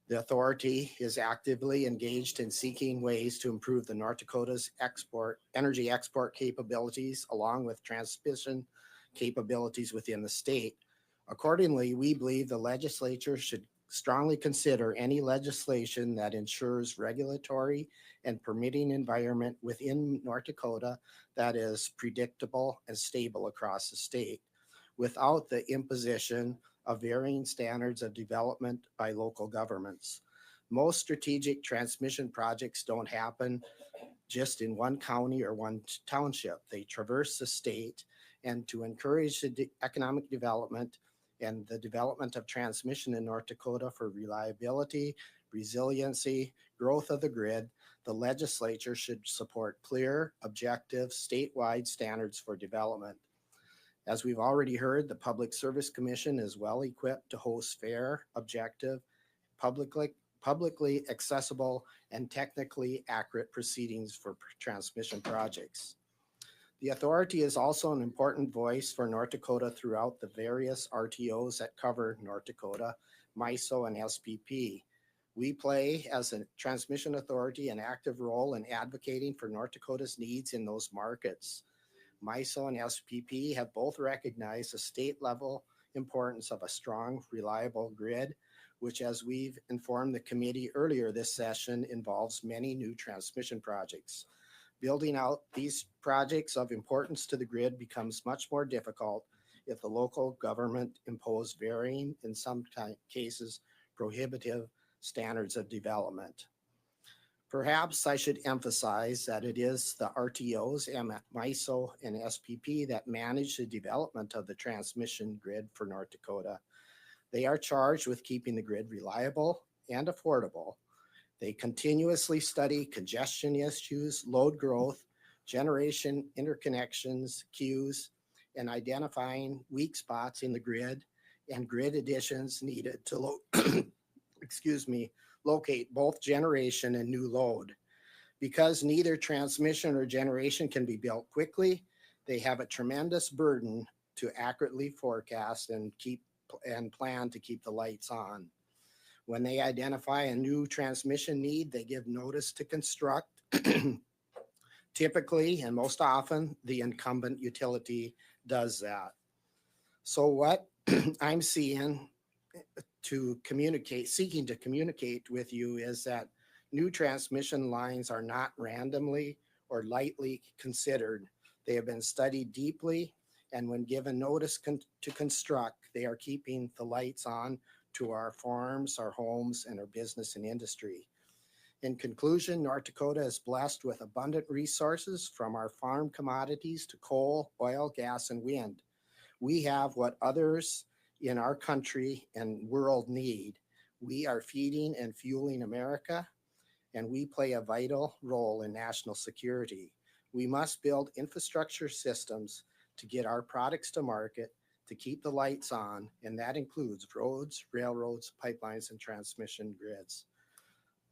the authority is actively engaged in seeking ways to improve the North Dakota's energy export capabilities along with transmission capabilities within the state. Accordingly, we believe the legislature should strongly consider any legislation that ensures regulatory and permitting environment within North Dakota that is predictable and stable across the state without the imposition of varying standards of development by local governments. Most strategic transmission projects don't happen just in one county or one township. They traverse the state, and to encourage the economic development and the development of transmission in North Dakota for reliability, resiliency, growth of the grid, the legislature should support clear, objective, statewide standards for development. As we've already heard, the Public Service Commission is well equipped to host fair, objective, publicly accessible and technically accurate proceedings for transmission projects. The authority is also an important voice for North Dakota throughout the various RTOs that cover North Dakota, MISO, and SPP. We play, as a transmission authority, an active role in advocating for North Dakota's needs in those markets. MISO and SPP have both recognized the state level importance of a strong, reliable grid, which, as we've informed the committee earlier this session, involves many new transmission projects. Building out these projects of importance to the grid becomes much more difficult if the local government impose varying, in some cases, prohibitive standards of development. Perhaps I should emphasize that it is the RTOs, MISO, and SPP that manage the development of the transmission grid for North Dakota. They are charged with keeping the grid reliable and affordable. They continuously study congestion issues, load growth, generation interconnections, queues, and identifying weak spots in the grid and grid additions needed to locate both generation and new load. Because neither transmission or generation can be built quickly, they have a tremendous burden to accurately forecast and plan to keep the lights on. When they identify a new transmission need, they give notice to construct. Typically, and most often, the incumbent utility does that. So what I'm seeking to communicate with you is that new transmission lines are not randomly or lightly considered. They have been studied deeply, and when given notice to construct, they are keeping the lights on to our farms, our homes, and our business and industry. In conclusion, North Dakota is blessed with abundant resources, from our farm commodities to coal, oil, gas, and wind. We have what others in our country and world need. We are feeding and fueling America, and we play a vital role in national security. We must build infrastructure systems to get our products to market, to keep the lights on, and that includes roads, railroads, pipelines, and transmission grids.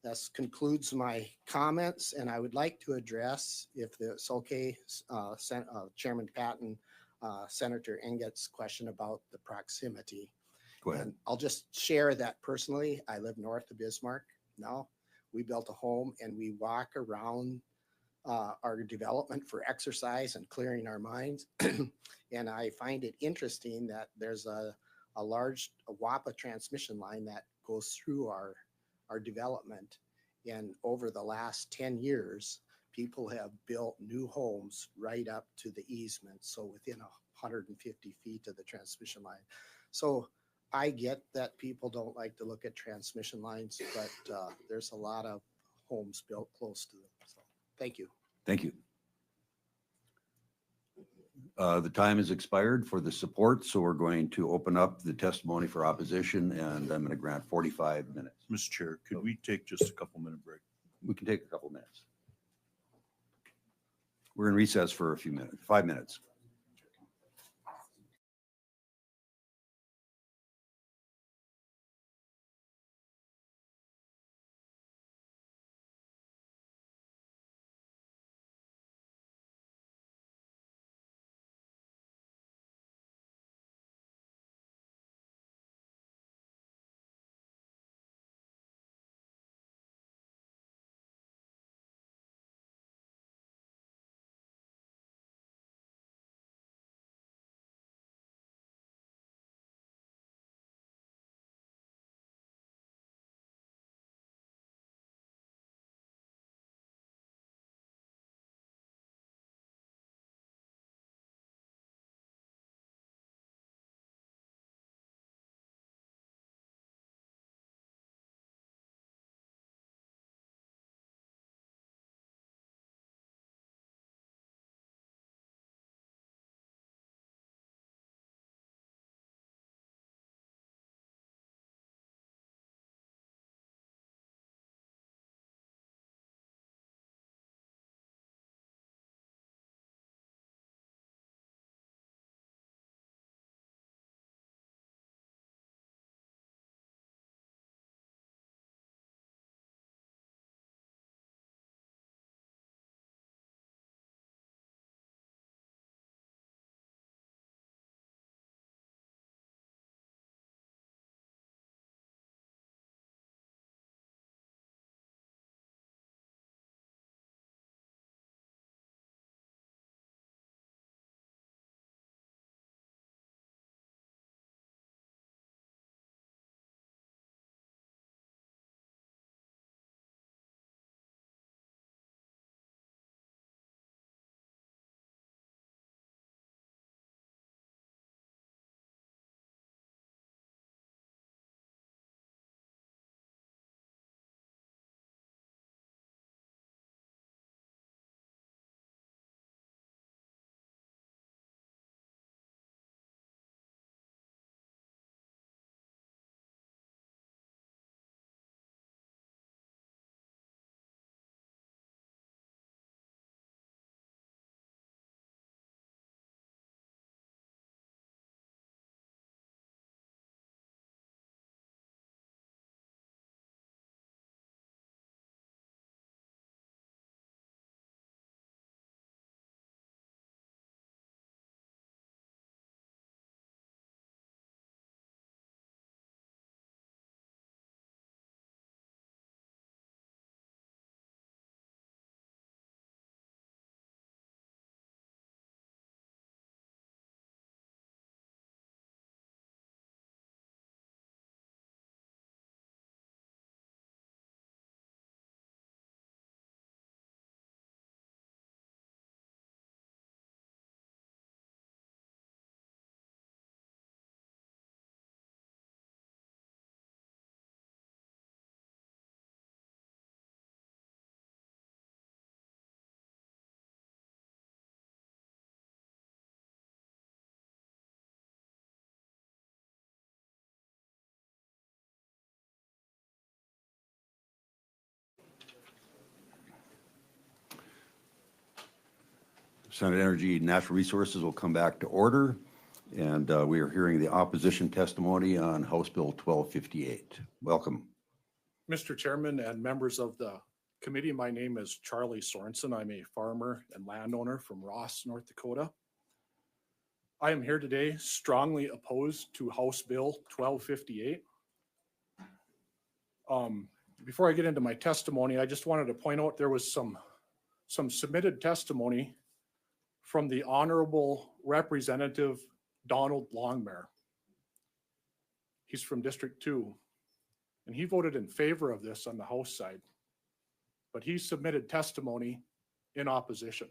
This concludes my comments, and I would like to address, if it's okay, Chairman Patton, Senator Engett's question about the proximity. Go ahead. And I'll just share that personally. I live north of Bismarck now. We built a home and we walk around our development for exercise and clearing our minds. And I find it interesting that there's a large WAPA transmission line that goes through our development. And over the last 10 years, people have built new homes right up to the easement, so within 150 feet of the transmission line. So I get that people don't like to look at transmission lines, but there's a lot of homes built close to them. So thank you. Thank you. The time has expired for the support, so we're going to open up the testimony for opposition, and I'm going to grant 45 minutes. Mr. Chair, could we take just a couple minute break? We can take a couple minutes. We're in recess for a few minutes, 5 minutes. Senate Energy and Natural Resources will come back to order. And we are hearing the opposition testimony on House Bill 1258. Welcome. Mr. Chairman and members of the committee, my name is Charlie Sorensen. I'm a farmer and landowner from Ross, North Dakota. I am here today strongly opposed to House Bill 1258. Before I get into my testimony, I just wanted to point out there was some submitted testimony from the Honorable Representative Donald Longmire. He's from District 2, and he voted in favor of this on the House side, but he submitted testimony in opposition.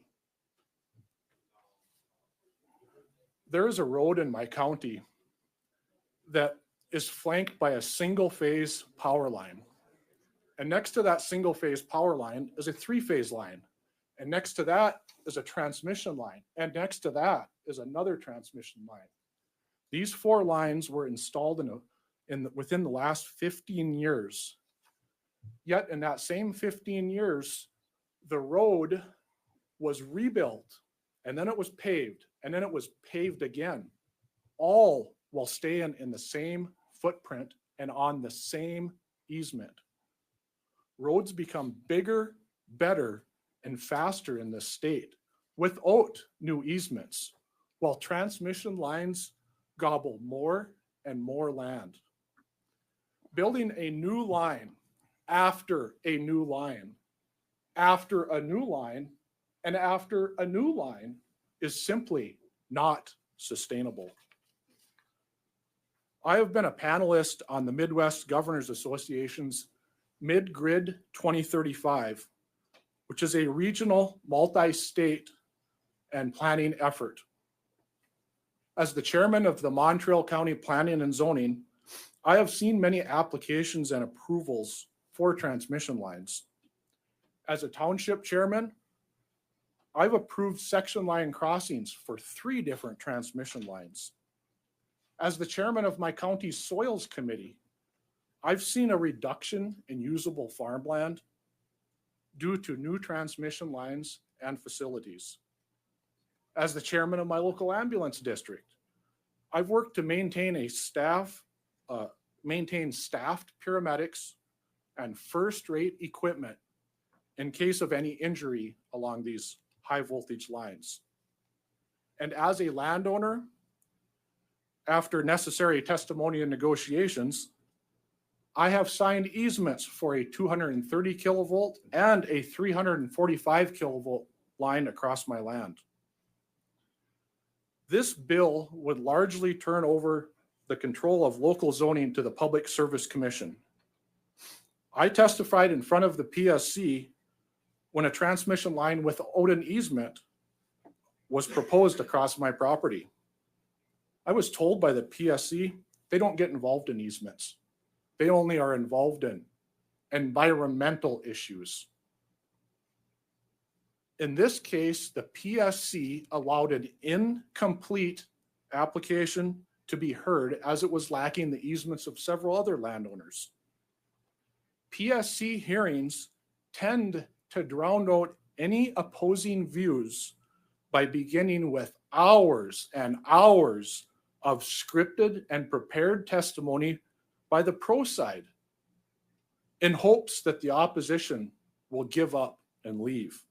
There is a road in my county that is flanked by a single-phase power line. And next to that single-phase power line is a three-phase line. And next to that is a transmission line. And next to that is another transmission line. These four lines were installed within the last 15 years. Yet in that same 15 years, the road was rebuilt, and then it was paved, and then it was paved again, all while staying in the same footprint and on the same easement. Roads become bigger, better, and faster in this state without new easements, while transmission lines gobble more and more land. Building a new line after a new line, after a new line, and after a new line is simply not sustainable. I have been a panelist on the Midwest Governors Association's Mid-Grid 2035, which is a regional, multi-state and planning effort. As the chairman of the Montreal County Planning and Zoning, I have seen many applications and approvals for transmission lines. As a township chairman, I've approved section line crossings for 3 different transmission lines. As the chairman of my county's soils committee, I've seen a reduction in usable farmland due to new transmission lines and facilities. As the chairman of my local ambulance district, I've worked to maintain staffed paramedics and first-rate equipment in case of any injury along these high voltage lines. And as a landowner, after necessary testimony and negotiations, I have signed easements for a 230 kilovolt and a 345 kilovolt line across my land. This bill would largely turn over the control of local zoning to the Public Service Commission. I testified in front of the PSC when a transmission line without an easement was proposed across my property. I was told by the PSC they don't get involved in easements. They only are involved in environmental issues. In this case, the PSC allowed an incomplete application to be heard as it was lacking the easements of several other landowners. PSC hearings tend to drown out any opposing views by beginning with hours and hours of scripted and prepared testimony by the pro side in hopes that the opposition will give up and leave.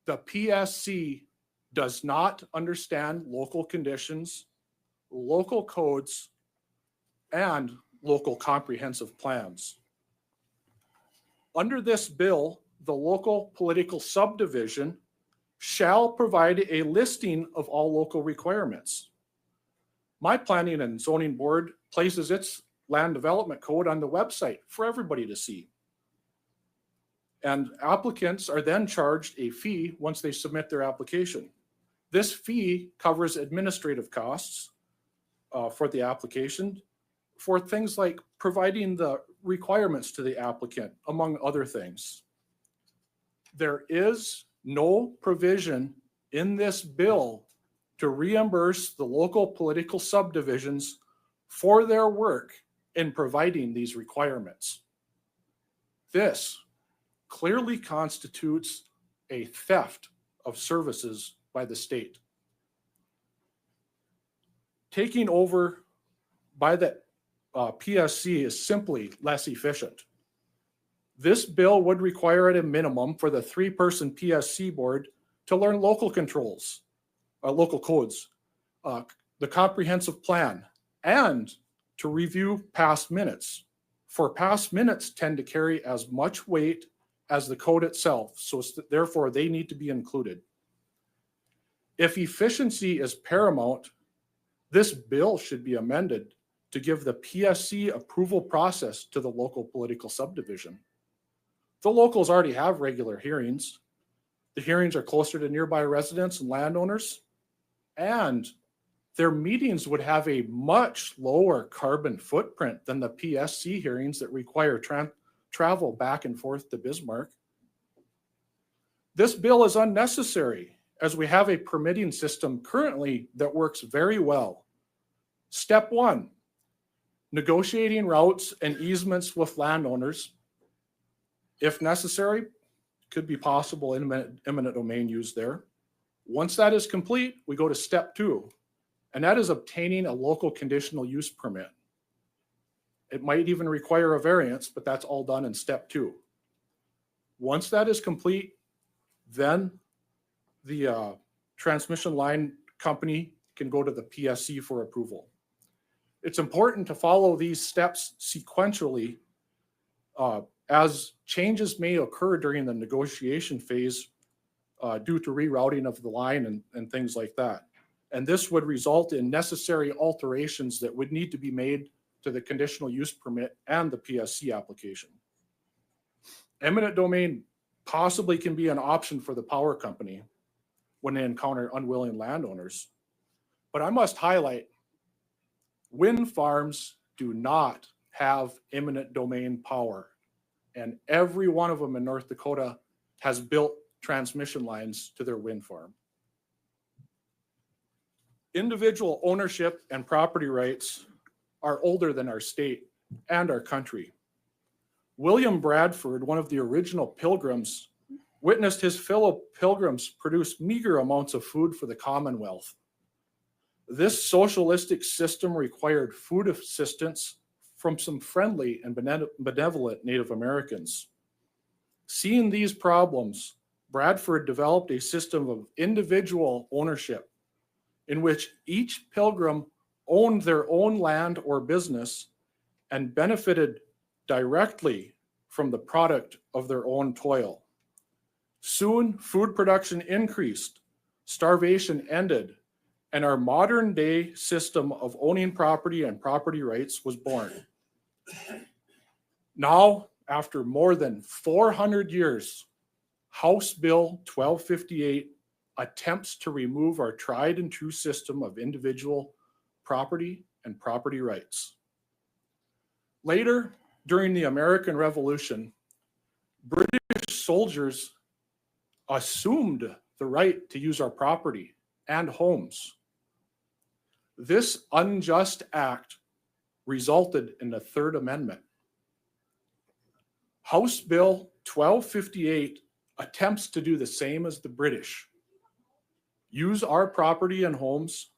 The PSC does not understand local conditions, local codes, and local comprehensive plans. Under this bill, the local political subdivision shall provide a listing of all local requirements. My planning and zoning board places its land development code on the website for everybody to see. And applicants are then charged a fee once they submit their application. This fee covers administrative costs for the application, for things like providing the requirements to the applicant, among other things. There is no provision in this bill to reimburse the local political subdivisions for their work in providing these requirements. This clearly constitutes a theft of services by the state. Taking over by the PSC is simply less efficient. This bill would require at a minimum for the 3-person PSC board to learn local controls, local codes, the comprehensive plan, and to review past minutes. For past minutes tend to carry as much weight as the code itself, so therefore they need to be included. If efficiency is paramount, this bill should be amended to give the PSC approval process to the local political subdivision. The locals already have regular hearings. The hearings are closer to nearby residents and landowners, and their meetings would have a much lower carbon footprint than the PSC hearings that require travel back and forth to Bismarck. This bill is unnecessary as we have a permitting system currently that works very well. Step 1, negotiating routes and easements with landowners. If necessary, could be possible eminent domain use there. Once that is complete, we go to step 2, and that is obtaining a local conditional use permit. It might even require a variance, but that's all done in step 2. Once that is complete, then the transmission line company can go to the PSC for approval. It's important to follow these steps sequentially as changes may occur during the negotiation phase due to rerouting of the line and things like that. And this would result in necessary alterations that would need to be made to the conditional use permit and the PSC application. Eminent domain possibly can be an option for the power company when they encounter unwilling landowners. But I must highlight, wind farms do not have eminent domain power, and every one of them in North Dakota has built transmission lines to their wind farm. Individual ownership and property rights are older than our state and our country. William Bradford, one of the original pilgrims, witnessed his fellow pilgrims produce meager amounts of food for the Commonwealth. This socialistic system required food assistance from some friendly and benevolent Native Americans. Seeing these problems, Bradford developed a system of individual ownership in which each pilgrim owned their own land or business and benefited directly from the product of their own toil. Soon, food production increased, starvation ended, and our modern day system of owning property and property rights was born. Now, after more than 400 years, House Bill 1258 attempts to remove our tried and true system of individual property and property rights. Later, during the American Revolution, British soldiers assumed the right to use our property and homes. This unjust act resulted in the Third Amendment. House Bill 1258 attempts to do the same as the British. Use our property and homes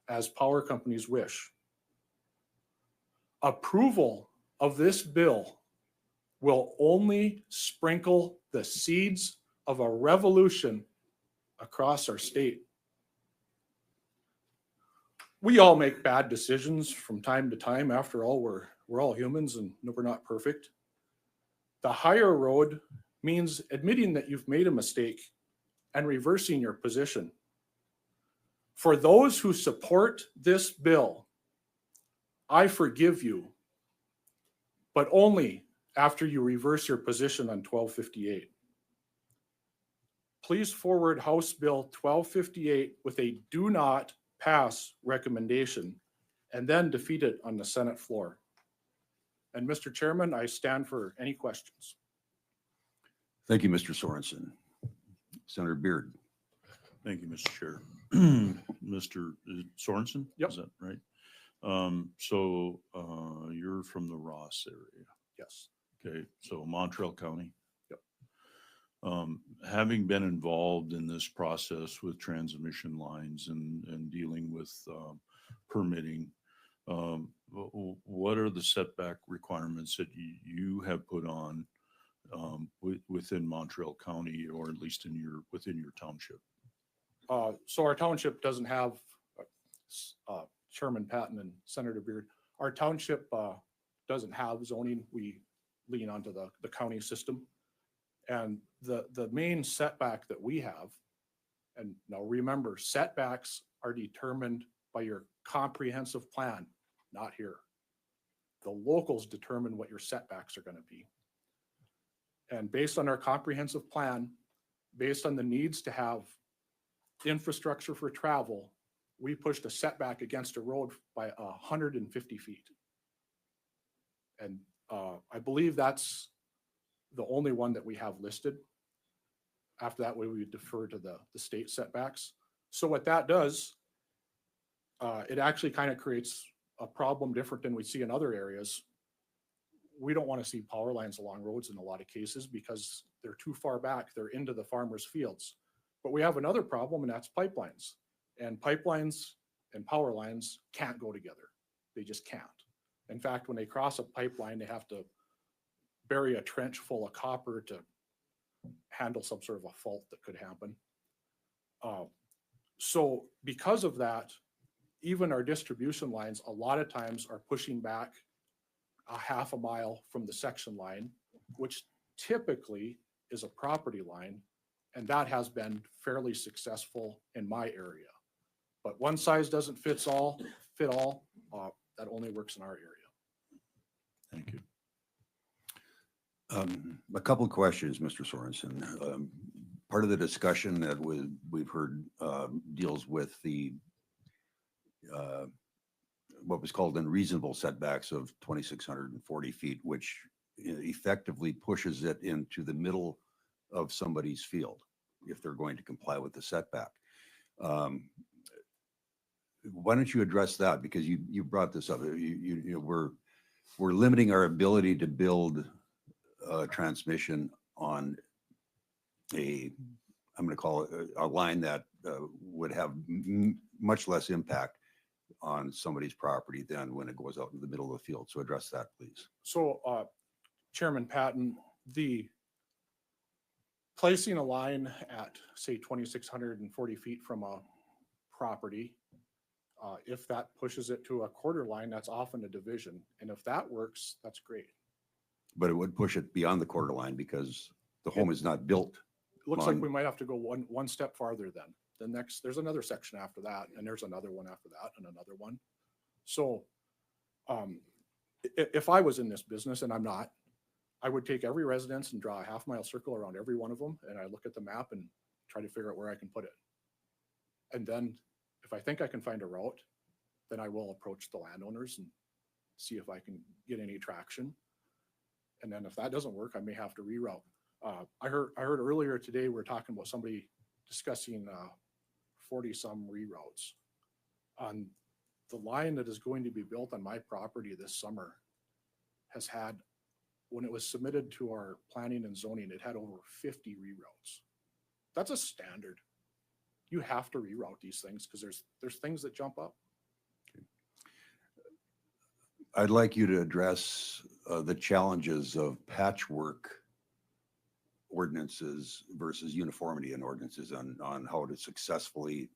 as power companies wish. Approval of this bill will only sprinkle the seeds of a revolution across our state. We all make bad decisions from time to time. After all, we're all humans and we're not perfect. The higher road means admitting that you've made a mistake and reversing your position. For those who support this bill, I forgive you, but only after you reverse your position on 1258. Please forward House Bill 1258 with a do not pass recommendation and then defeat it on the Senate floor. And Mr. Chairman, I stand for any questions. Thank you, Mr. Sorensen. Senator Beard. Thank you, Mr. Chair. Mr. Sorensen? Yep. Is that right? You're from the Ross area. Yes. Okay, so Montreal County. Yep. Having been involved in this process with transmission lines and dealing with permitting, what are the setback requirements that you have put on within Montreal County, or at least within your township? So our township doesn't have, Chairman Patton and Senator Beard, our township doesn't have zoning. We lean onto the county system. And the main setback that we have, and now remember, setbacks are determined by your comprehensive plan, not here. The locals determine what your setbacks are going to be. And based on our comprehensive plan, based on the needs to have infrastructure for travel, we pushed a setback against a road by 150 feet. And I believe that's the only one that we have listed. After that, we would defer to the state setbacks. So what that does, it actually kind of creates a problem different than we see in other areas. We don't want to see power lines along roads in a lot of cases because they're too far back. They're into the farmers' fields. But we have another problem, and that's pipelines. And pipelines and power lines can't go together. They just can't. In fact, when they cross a pipeline, they have to bury a trench full of copper to handle some sort of a fault that could happen. So because of that, even our distribution lines a lot of times are pushing back a half a mile from the section line, which typically is a property line, and that has been fairly successful in my area. But one size doesn't fit all. That only works in our area. Thank you. A couple of questions, Mr. Sorensen. Part of the discussion that we've heard deals with the what was called unreasonable setbacks of 2,640 feet, which effectively pushes it into the middle of somebody's field if they're going to comply with the setback. Why don't you address that? Because you brought this up. We're limiting our ability to build transmission on I'm going to call it a line that would have much less impact on somebody's property than when it goes out in the middle of the field. So address that, please. So Chairman Patton, the placing a line at say 2,640 feet from a property, if that pushes it to a quarter line, that's often a division. And if that works, that's great. But it would push it beyond the quarter line because the home is not built. It looks like we might have to go one step farther then. The next, there's another section after that, and there's another one after that, and another one. So if I was in this business, and I'm not, I would take every residence and draw a half-mile circle around every one of them, and I look at the map and try to figure out where I can put it. And then if I think I can find a route, then I will approach the landowners and see if I can get any traction. And then if that doesn't work, I may have to reroute. I heard earlier today, we were talking about somebody discussing 40-some reroutes. On the line that is going to be built on my property this summer has had, when it was submitted to our planning and zoning, it had over 50 reroutes. That's a standard. You have to reroute these things because there's things that jump up. I'd like you to address the challenges of patchwork ordinances versus uniformity in ordinances on how to successfully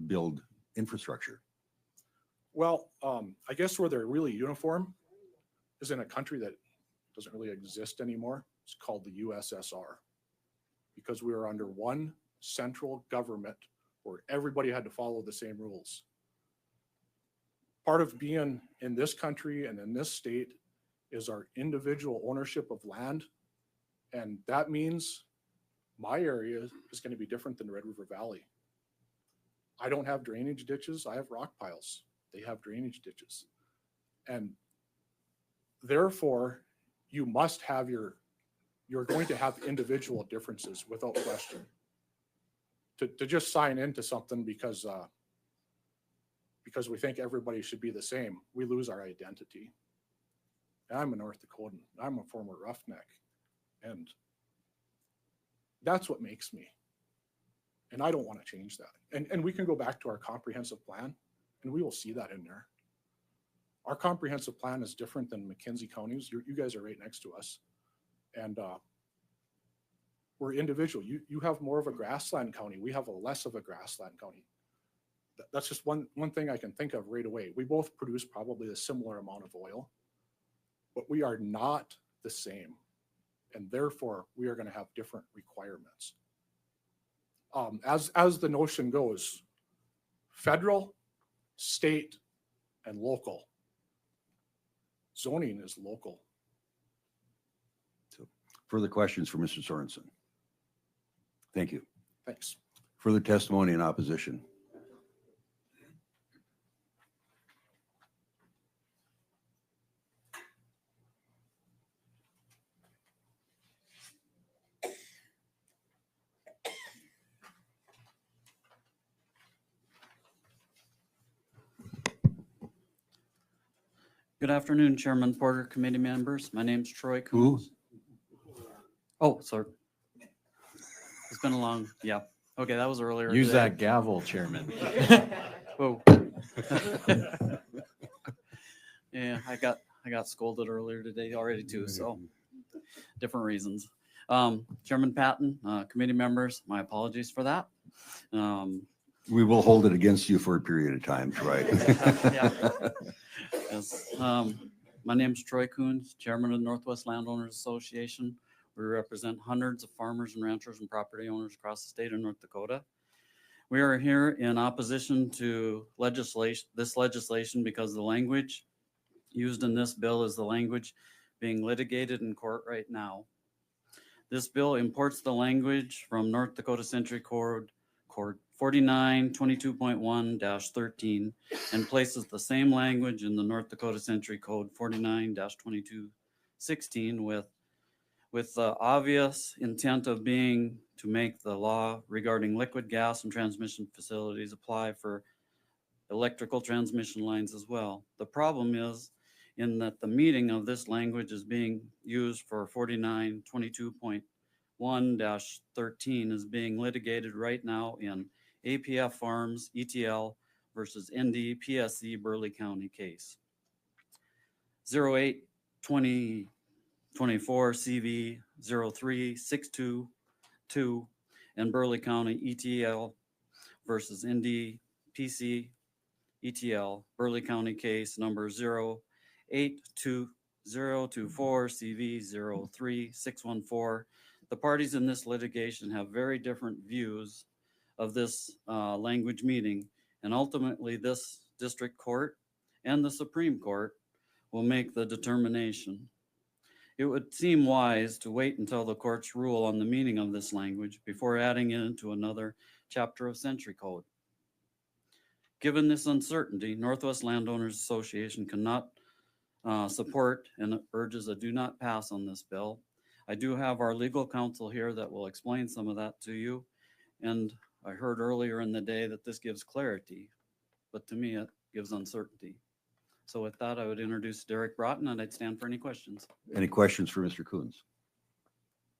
build infrastructure. Well, I guess where they're really uniform is in a country that doesn't really exist anymore. It's called the USSR, because we were under one central government where everybody had to follow the same rules. Part of being in this country and in this state is our individual ownership of land. And that means my area is going to be different than Red River Valley. I don't have drainage ditches. I have rock piles. They have drainage ditches. And therefore, you must have you're going to have individual differences without question. To just sign into something because we think everybody should be the same, we lose our identity. I'm a North Dakotan. I'm a former roughneck. And That's what makes me. And I don't want to change that. And we can go back to our comprehensive plan and we will see that in there. Our comprehensive plan is different than McKenzie County's. You guys are right next to us. And we're individual. You have more of a grassland county. We have a less of a grassland county. That's just one thing I can think of right away. We both produce probably a similar amount of oil, but we are not the same. And therefore, we are going to have different requirements. As the notion goes, federal, state, and local. Zoning is local. Further questions for Mr. Sorensen? Thank you. Thanks. Further testimony in opposition? Good afternoon, Chairman Porter, committee members. My name's Troy Who? Coons. Oh, sorry. It's been a long, yeah. Okay, that was earlier. Use today. that gavel, Chairman. Whoa. Yeah, I got scolded earlier today already too, so different reasons. Chairman Patton, committee members, my apologies for that. We will hold it against you for a period of time, Troy. Yeah. Yes. My name's Troy Coons, Chairman of the Northwest Landowners Association. We represent hundreds of farmers and ranchers and property owners across the state of North Dakota. We are here in opposition to this legislation because the language used in this bill is the language being litigated in court right now. This bill imports the language from North Dakota Century Code 4922.1-13 and places the same language in the North Dakota Century Code 49-2216 with the obvious intent of being to make the law regarding liquid gas and transmission facilities apply for electrical transmission lines as well. The problem is in that the meaning of this language is being used for 4922.1-13 is being litigated right now in APF Farms ETL versus ND PSC Burleigh County case. 08/2024 CV 03622 and Burleigh County ETL versus ND PC ETL Burleigh County case number 082024 CV 03614. The parties in this litigation have very different views of this language meaning, and ultimately this district court and the Supreme Court will make the determination. It would seem wise to wait until the courts rule on the meaning of this language before adding it into another chapter of Century Code. Given this uncertainty, Northwest Landowners Association cannot support and urges a do not pass on this bill. I do have our legal counsel here that will explain some of that to you. And I heard earlier in the day that this gives clarity, but to me it gives uncertainty. So with that, I would introduce Derek Broughton and I'd stand for any questions. Any questions for Mr. Coons?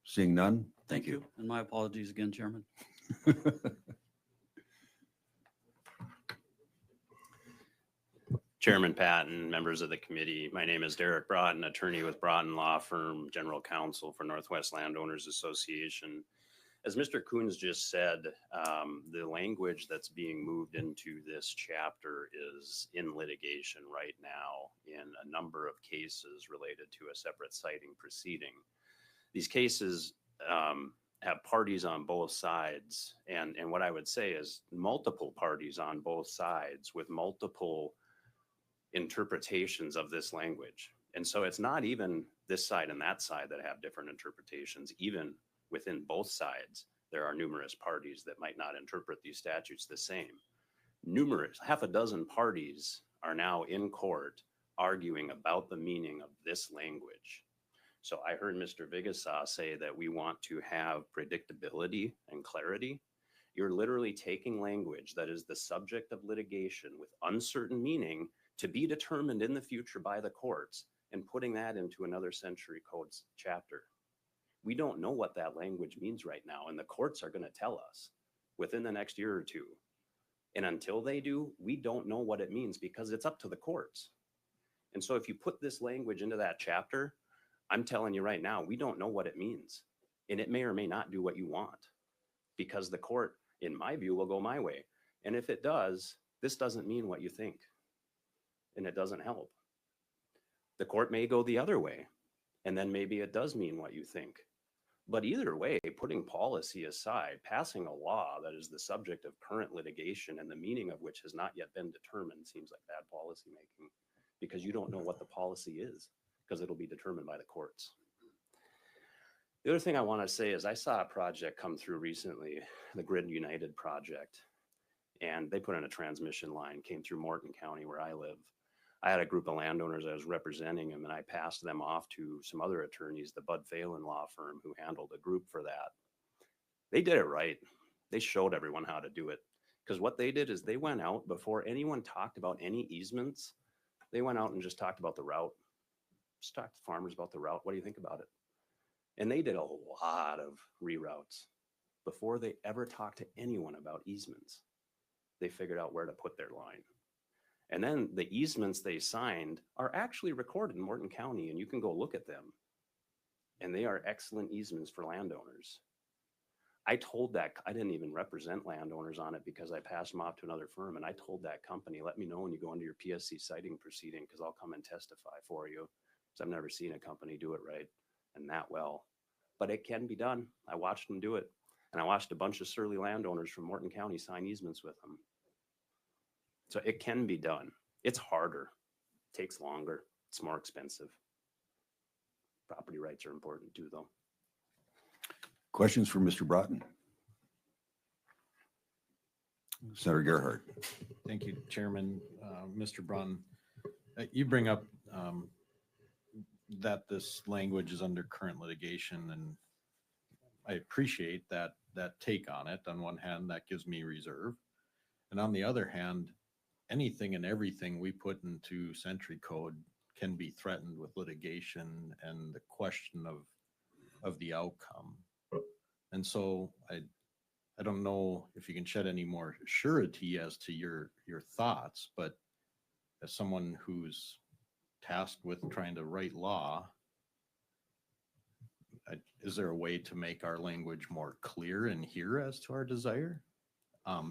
Seeing none? Thank you. And my apologies again, Chairman. Chairman Patton, members of the committee, my name is Derek Broughton, attorney with Broughton Law Firm, general counsel for Northwest Landowners Association. As Mr. Coons just said, the language that's being moved into this chapter is in litigation right now in a number of cases related to a separate citing proceeding. These cases have parties on both sides, and what I would say is multiple parties on both sides with multiple interpretations of this language. And so it's not even this side and that side that have different interpretations. Even within both sides, there are numerous parties that might not interpret these statutes the same. Half a dozen parties are now in court arguing about the meaning of this language. So I heard Mr. Vigasaw say that we want to have predictability and clarity. You're literally taking language that is the subject of litigation with uncertain meaning to be determined in the future by the courts and putting that into another Century Codes chapter. We don't know what that language means right now, and the courts are going to tell us within the next year or two. And until they do, we don't know what it means because it's up to the courts. And so if you put this language into that chapter, I'm telling you right now, we don't know what it means. And it may or may not do what you want because the court, in my view, will go my way. And if it does, this doesn't mean what you think. And it doesn't help. The court may go the other way, and then maybe it does mean what you think. But either way, putting policy aside, passing a law that is the subject of current litigation and the meaning of which has not yet been determined seems like bad policy making because you don't know what the policy is because it'll be determined by the courts. The other thing I want to say is I saw a project come through recently, the Grid United project, and they put in a transmission line, came through Morton County where I live. I had a group of landowners I was representing them, and I passed them off to some other attorneys, the Bud Phelan law firm who handled a group for that. They did it right. They showed everyone how to do it. Because what they did is they went out before anyone talked about any easements. They went out and just talked about the route. Just talked to farmers about the route. What do you think about it? And they did a lot of reroutes before they ever talked to anyone about easements. They figured out where to put their line. And then the easements they signed are actually recorded in Morton County, and you can go look at them. And they are excellent easements for landowners. I told that, I didn't even represent landowners on it because I passed them off to another firm. And I told that company, let me know when you go into your PSC citing proceeding because I'll come and testify for you. Because I've never seen a company do it right and that well. But it can be done. I watched them do it. And I watched a bunch of surly landowners from Morton County sign easements with them. So it can be done. It's harder, takes longer, it's more expensive. Property rights are important too, though. Questions for Mr. Broughton? Senator Gerhardt. Thank you, Chairman. Mr. Braun, you bring up that this language is under current litigation, and I appreciate that take on it. On one hand, that gives me reserve. And on the other hand, anything and everything we put into Century Code can be threatened with litigation and the question of the outcome. And so I don't know if you can shed any more surety as to your thoughts, but as someone who's tasked with trying to write law, is there a way to make our language more clear and here as to our desire?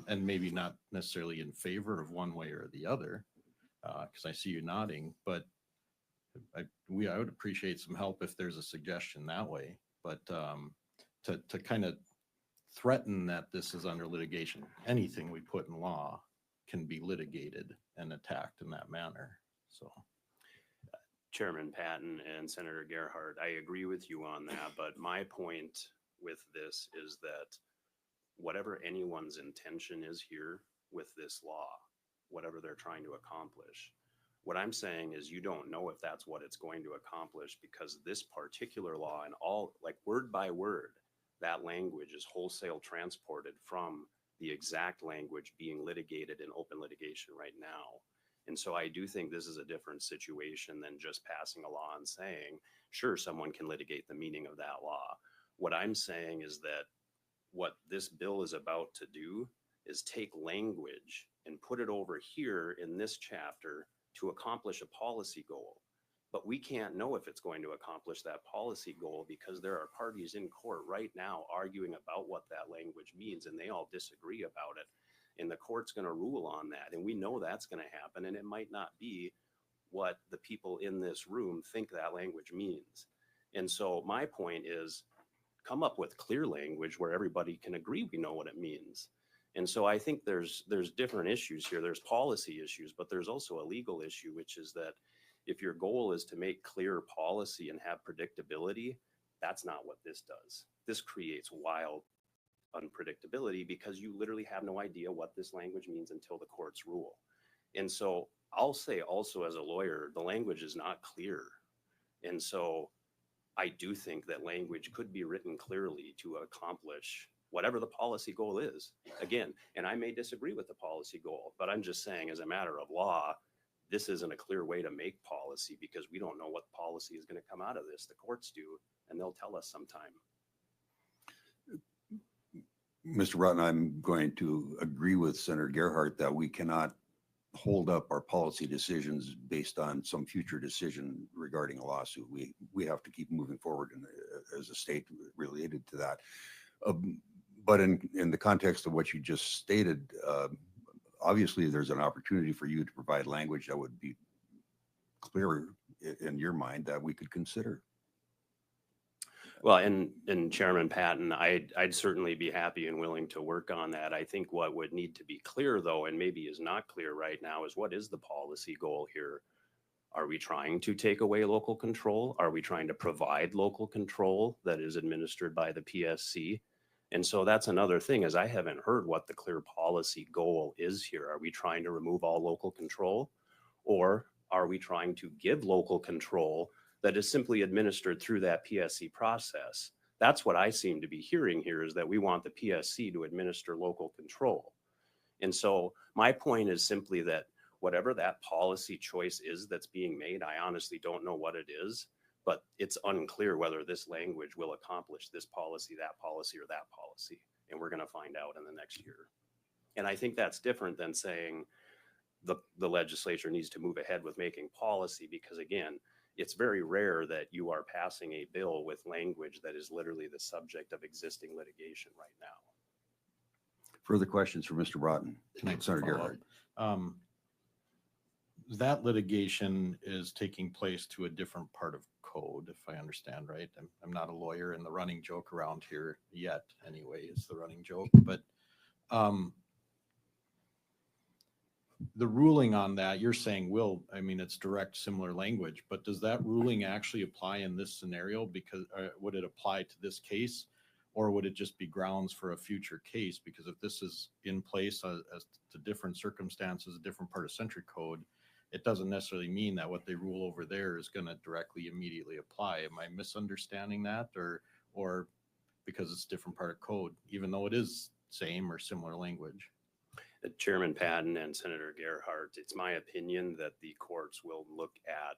And maybe not necessarily in favor of one way or the other, because I see you nodding, but I would appreciate some help if there's a suggestion that way. But to kind of threaten that this is under litigation, anything we put in law can be litigated and attacked in that manner. So, Chairman Patton and Senator Gerhardt, I agree with you on that. But my point with this is that whatever anyone's intention is here with this law, whatever they're trying to accomplish, what I'm saying is you don't know if that's what it's going to accomplish because this particular law and all, like word by word, that language is wholesale transported from the exact language being litigated in open litigation right now. And so I do think this is a different situation than just passing a law and saying, sure, someone can litigate the meaning of that law. What I'm saying is that what this bill is about to do is take language and put it over here in this chapter to accomplish a policy goal. But we can't know if it's going to accomplish that policy goal because there are parties in court right now arguing about what that language means, and they all disagree about it. And the court's going to rule on that. And we know that's going to happen. And it might not be what the people in this room think that language means. And so my point is come up with clear language where everybody can agree we know what it means. And so I think there's different issues here. There's policy issues, but there's also a legal issue, which is that if your goal is to make clear policy and have predictability, that's not what this does. This creates wild unpredictability because you literally have no idea what this language means until the courts rule. And so I'll say also as a lawyer, the language is not clear. And so I do think that language could be written clearly to accomplish whatever the policy goal is. Again, and I may disagree with the policy goal, but I'm just saying as a matter of law, this isn't a clear way to make policy because we don't know what policy is going to come out of this. The courts do, and they'll tell us sometime. Mr. Rutten, I'm going to agree with Senator Gerhardt that we cannot hold up our policy decisions based on some future decision regarding a lawsuit. We have to keep moving forward as a state related to that. But in the context of what you just stated, obviously there's an opportunity for you to provide language that would be clearer in your mind that we could consider. Well, and Chairman Patton, I'd certainly be happy and willing to work on that. I think what would need to be clear though, and maybe is not clear right now, is what is the policy goal here? Are we trying to take away local control? Are we trying to provide local control that is administered by the PSC? And so that's another thing, is I haven't heard what the clear policy goal is here. Are we trying to remove all local control? Or are we trying to give local control that is simply administered through that PSC process? That's what I seem to be hearing here, is that we want the PSC to administer local control. And so my point is simply that whatever that policy choice is that's being made, I honestly don't know what it is, but it's unclear whether this language will accomplish this policy, that policy, or that policy. And we're going to find out in the next year. And I think that's different than saying the legislature needs to move ahead with making policy, because again, it's very rare that you are passing a bill with language that is literally the subject of existing litigation right now. Further questions for Mr. Broughton? Can I Senator follow up? Gerhardt. That litigation is taking place to a different part of code, if I understand right. I'm not a lawyer, and the running joke around here yet anyway is the running joke, but the ruling on that, you're saying it's direct similar language, but does that ruling actually apply in this scenario? Because would it apply to this case, or would it just be grounds for a future case? Because if this is in place as to different circumstances, a different part of century code, it doesn't necessarily mean that what they rule over there is going to directly immediately apply. Am I misunderstanding that, or because it's a different part of code, even though it is same or similar language? Chairman Patton and Senator Gerhardt, it's my opinion that the courts will look at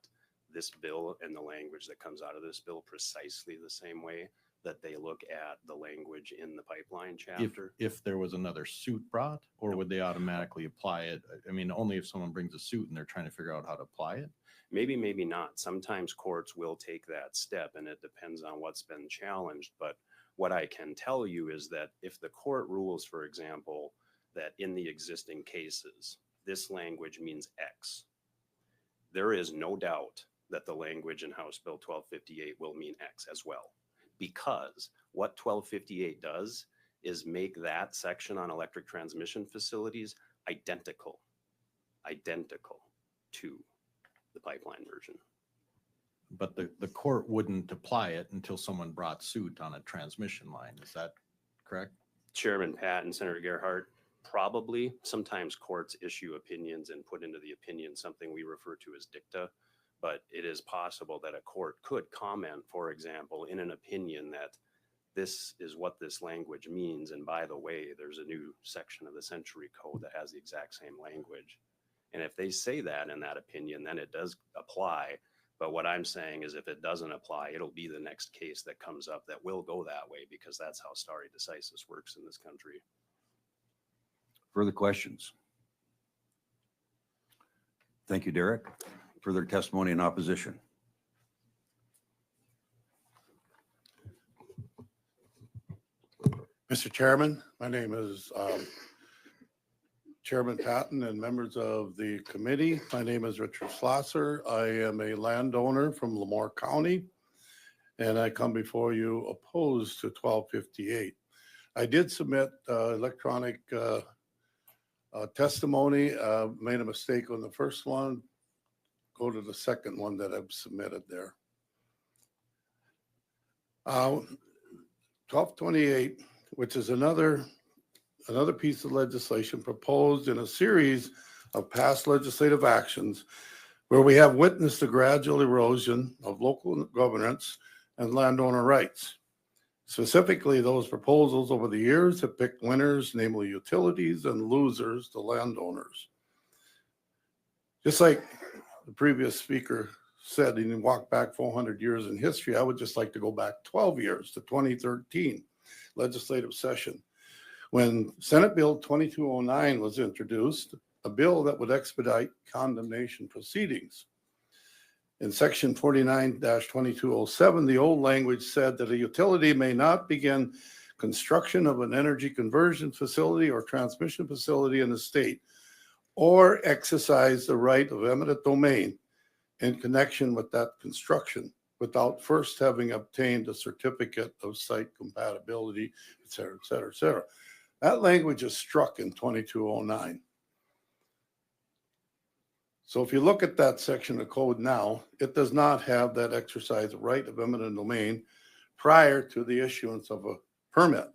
this bill and the language that comes out of this bill precisely the same way that they look at the language in the pipeline chapter. If there was another suit brought, or would they automatically apply it? I mean, only if someone brings a suit and they're trying to figure out how to apply it? Maybe, maybe not. Sometimes courts will take that step, and it depends on what's been challenged. But what I can tell you is that if the court rules, for example, that in the existing cases, this language means X, there is no doubt that the language in House Bill 1258 will mean X as well. Because what 1258 does is make that section on electric transmission facilities identical to the pipeline version. But the court wouldn't apply it until someone brought suit on a transmission line. Is that correct? Chairman Patton, Senator Gerhardt, probably. Sometimes courts issue opinions and put into the opinion something we refer to as dicta, but it is possible that a court could comment, for example, in an opinion that this is what this language means. And by the way, there's a new section of the Century Code that has the exact same language. And if they say that in that opinion, then it does apply. But what I'm saying is if it doesn't apply, it'll be the next case that comes up that will go that way, because that's how stare decisis works in this country. Further questions? Thank you, Derek. Further testimony in opposition? Mr. Chairman, my name is Chairman Patton and members of the committee. My name is Richard Schlosser. I am a landowner from Lamar County, and I come before you opposed to 1258. I did submit electronic testimony, made a mistake on the first one. Go to the second one that I've submitted there. 1228, which is another piece of legislation proposed in a series of past legislative actions where we have witnessed the gradual erosion of local governance and landowner rights. Specifically, those proposals over the years have picked winners, namely utilities, and losers, the landowners. Just like the previous speaker said, and you walk back 400 years in history, I would just like to go back 12 years to 2013 legislative session, when Senate Bill 2209 was introduced, a bill that would expedite condemnation proceedings. In section 49-2207, the old language said that a utility may not begin construction of an energy conversion facility or transmission facility in the state, or exercise the right of eminent domain in connection with that construction without first having obtained a certificate of site compatibility, et cetera, et cetera, et cetera. That language is struck in 2209. So if you look at that section of code now, it does not have that exercise of right of eminent domain prior to the issuance of a permit.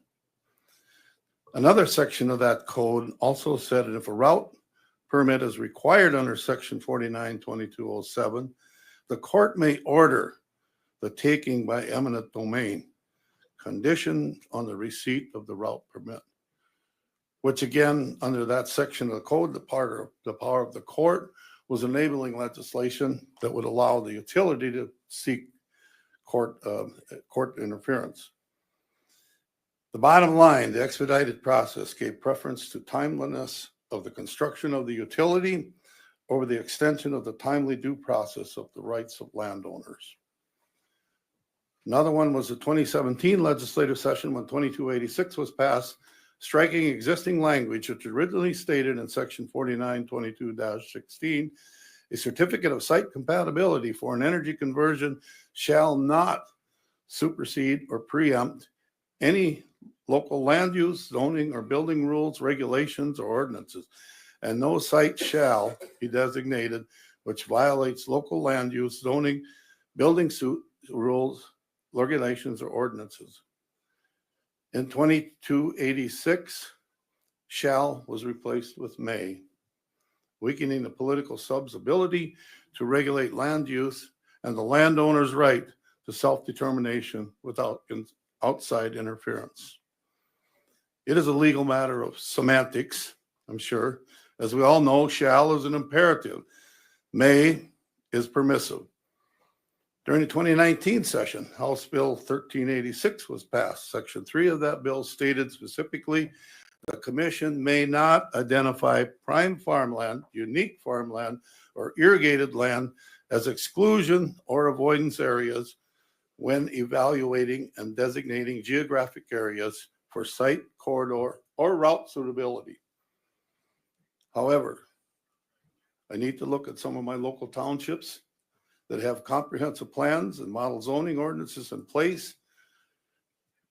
Another section of that code also said that if a route permit is required under section 49-2207, the court may order the taking by eminent domain, conditioned on the receipt of the route permit, which again, under that section of the code, the power of the court was enabling legislation that would allow the utility to seek court interference. The bottom line, the expedited process gave preference to timeliness of the construction of the utility over the extension of the timely due process of the rights of landowners. Another one was the 2017 legislative session when 2286 was passed, striking existing language which originally stated in section 4922-16, a certificate of site compatibility for an energy conversion shall not supersede or preempt any local land use, zoning, or building rules, regulations, or ordinances, and no site shall be designated which violates local land use, zoning, building rules, regulations, or ordinances. In 2286, shall was replaced with may, weakening the political sub's ability to regulate land use and the landowner's right to self-determination without outside interference. It is a legal matter of semantics, I'm sure. As we all know, shall is an imperative. May is permissive. During the 2019 session, House Bill 1386 was passed. Section 3 of that bill stated specifically, the commission may not identify prime farmland, unique farmland, or irrigated land as exclusion or avoidance areas when evaluating and designating geographic areas for site, corridor, or route suitability. However, I need to look at some of my local townships that have comprehensive plans and model zoning ordinances in place.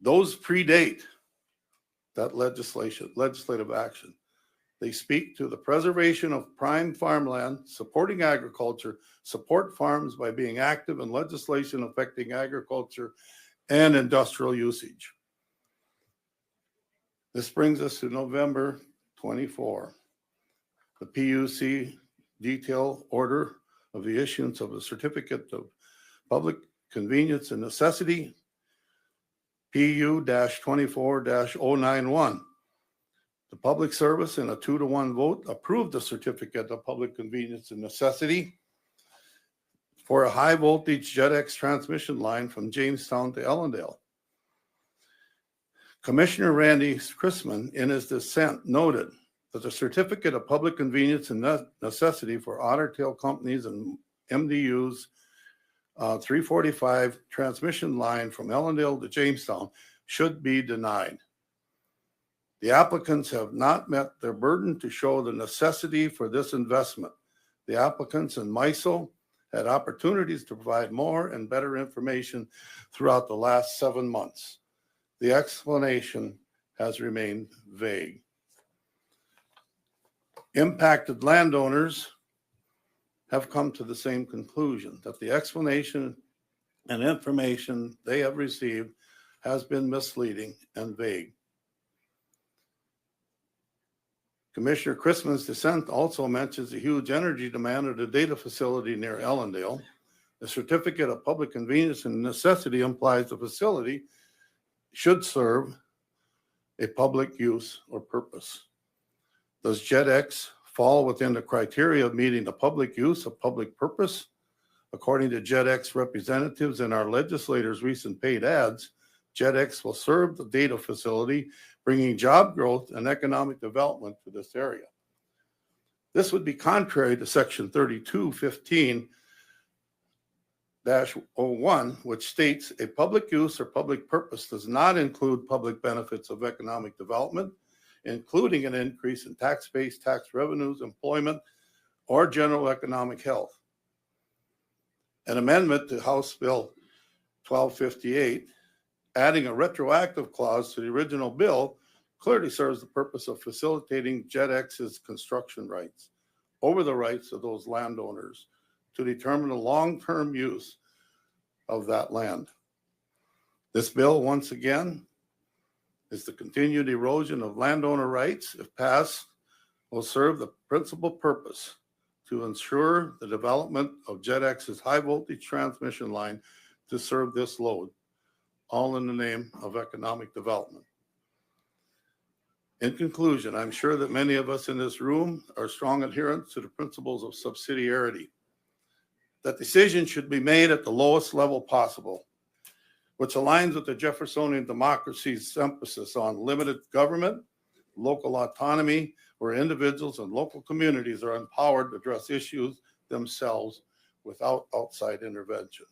Those predate that legislative action. They speak to the preservation of prime farmland, supporting agriculture, support farms by being active in legislation affecting agriculture and industrial usage. This brings us to November 24. The PUC detail order of the issuance of a certificate of public convenience and necessity, PU-24-091. The public service in a 2-to-1 vote approved the certificate of public convenience and necessity for a high voltage JetX transmission line from Jamestown to Ellendale. Commissioner Randy Chrisman, in his dissent, noted that the certificate of public convenience and necessity for Otter Tail companies and MDUs 345 transmission line from Ellendale to Jamestown should be denied. The applicants have not met their burden to show the necessity for this investment. The applicants and MISO had opportunities to provide more and better information throughout the last 7 months. The explanation has remained vague. Impacted landowners have come to the same conclusion, that the explanation and information they have received has been misleading and vague. Commissioner Chrisman's dissent also mentions the huge energy demand of the data facility near Ellendale. The certificate of public convenience and necessity implies the facility should serve a public use or purpose. Does JetX fall within the criteria of meeting the public use of public purpose. According to JetX representatives and our legislators' recent paid ads, JetX will serve the data facility, bringing job growth and economic development to this area. This would be contrary to section 3215-01, which states a public use or public purpose does not include public benefits of economic development, including an increase in tax base, tax revenues, employment, or general economic health. An amendment to House Bill 1258, adding a retroactive clause to the original bill, clearly serves the purpose of facilitating JetX's construction rights over the rights of those landowners to determine the long-term use of that land. This bill, once again, is the continued erosion of landowner rights. If passed, will serve the principal purpose to ensure the development of JetX's high voltage transmission line to serve this load, all in the name of economic development. In conclusion, I'm sure that many of us in this room are strong adherents to the principles of subsidiarity. That decision should be made at the lowest level possible, which aligns with the Jeffersonian democracy's emphasis on limited government, local autonomy, where individuals and local communities are empowered to address issues themselves without outside intervention.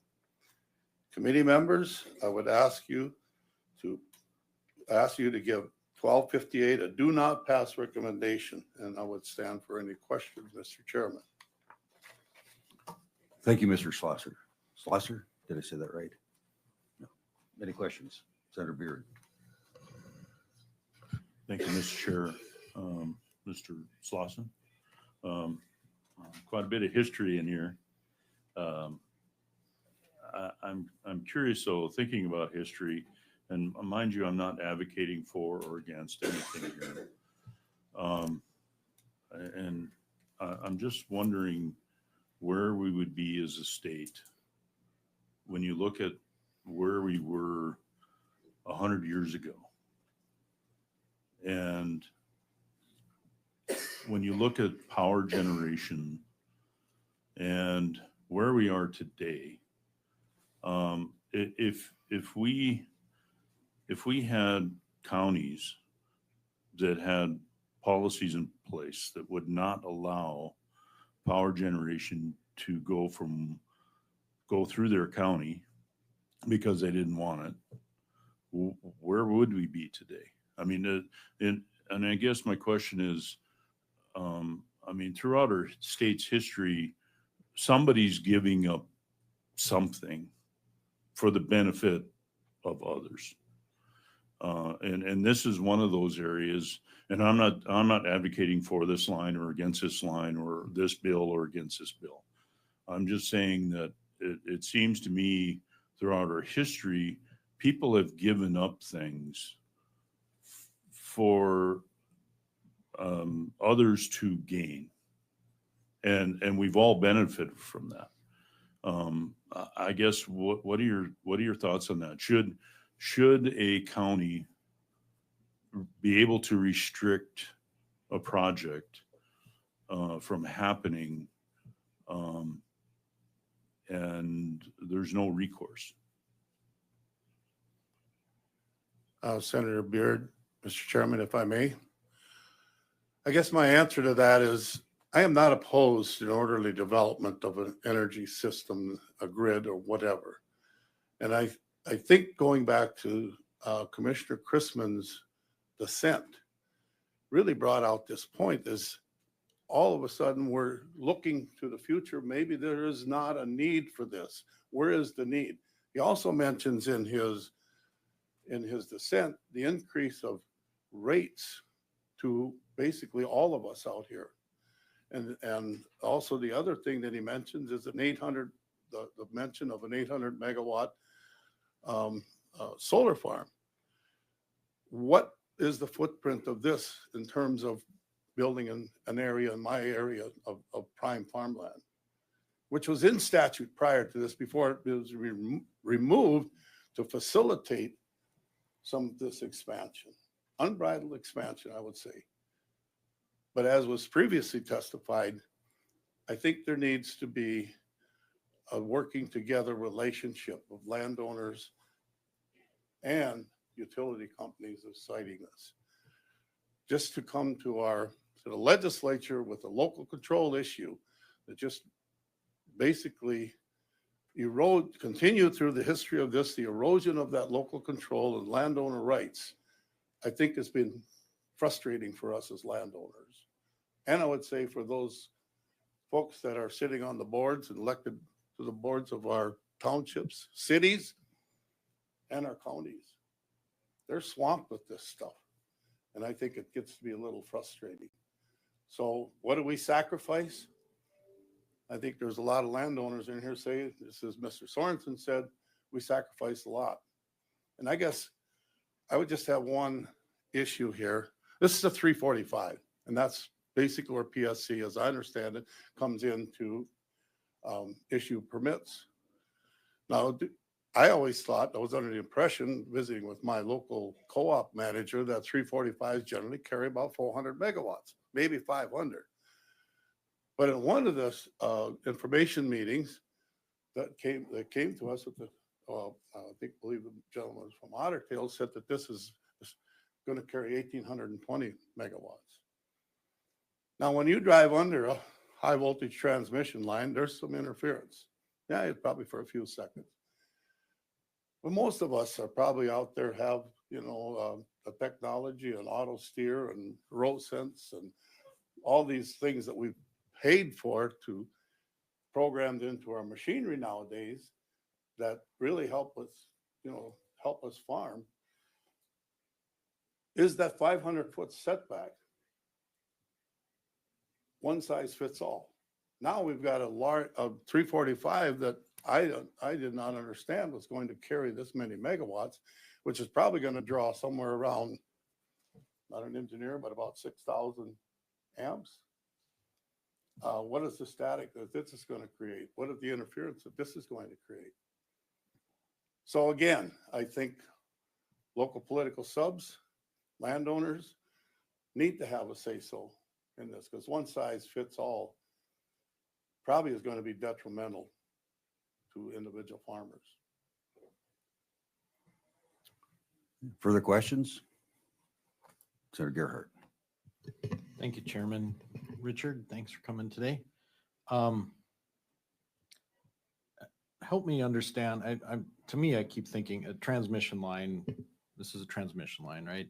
Committee members, I would ask you to give 1258 a do not pass recommendation, and I would stand for any questions, Mr. Chairman. Thank you, Mr. Schlosser. Schlosser, did I say that right? No. Any questions? Senator Beard. Thank you, Mr. Chair. Mr. Slauson. Quite a bit of history in here. I'm curious, though, thinking about history, and mind you, I'm not advocating for or against anything here. And I'm just wondering where we would be as a state when you look at where we were 100 years ago. And when you look at power generation and where we are today, if we had counties that had policies in place that would not allow power generation to go through their county because they didn't want it, where would we be today? I mean, and I guess my question is, I mean, throughout our state's history, somebody's giving up something for the benefit of others. And this is one of those areas, and I'm not advocating for this line or against this line or this bill or against this bill. I'm just saying that it seems to me throughout our history, people have given up things for others to gain, and we've all benefited from that. I guess what are your thoughts on that? Should a county be able to restrict a project from happening, and there's no recourse? Senator Beard, Mr. Chairman, if I may. I guess my answer to that is I am not opposed to an orderly development of an energy system, a grid or whatever. And I think going back to Commissioner Chrisman's dissent really brought out this point is all of a sudden we're looking to the future. Maybe there is not a need for this. Where is the need? He also mentions in his dissent the increase of rates to basically all of us out here. And also the other thing that he mentions is the mention of an 800 megawatt solar farm. What is the footprint of this in terms of building an area in my area of prime farmland, which was in statute prior to this, before it was removed to facilitate some of this expansion, unbridled expansion, I would say. But as was previously testified, I think there needs to be a working together relationship of landowners and utility companies of citing this. Just to come to the legislature with a local control issue that just basically continue through the history of this, the erosion of that local control and landowner rights, I think has been frustrating for us as landowners. And I would say for those folks that are sitting on the boards and elected to the boards of our townships, cities, and our counties. They're swamped with this stuff. And I think it gets to be a little frustrating. So what do we sacrifice? I think there's a lot of landowners in here say, this is Mr. Sorensen said, we sacrifice a lot. And I guess I would just have one issue here. This is a 345, and that's basically where PSC, as I understand it, comes in to issue permits. Now, I always thought, I was under the impression, visiting with my local co-op manager, that 345s generally carry about 400 megawatts, maybe 500. But in one of the information meetings that came to us with the, I believe the gentleman was from Otter Tail, said that this is going to carry 1,820 megawatts. Now, when you drive under a high voltage transmission line, there's some interference. Yeah, it's probably for a few seconds. But most of us are probably out there have, the technology and auto steer and road sense and all these things that we've paid for to programmed into our machinery nowadays that really help us farm. Is that 500-foot setback one size fits all? Now we've got a 345 that I did not understand was going to carry this many megawatts, which is probably going to draw somewhere around, not an engineer, but about 6,000 amps. What is the static that this is going to create? What is the interference that this is going to create? So again, I think local political subs, landowners need to have a say-so in this, because one size fits all probably is going to be detrimental to individual farmers. Further questions? Senator Gerhardt. Thank you, Chairman. Richard, thanks for coming today. Help me understand. To me, I keep thinking a transmission line. This is a transmission line, right?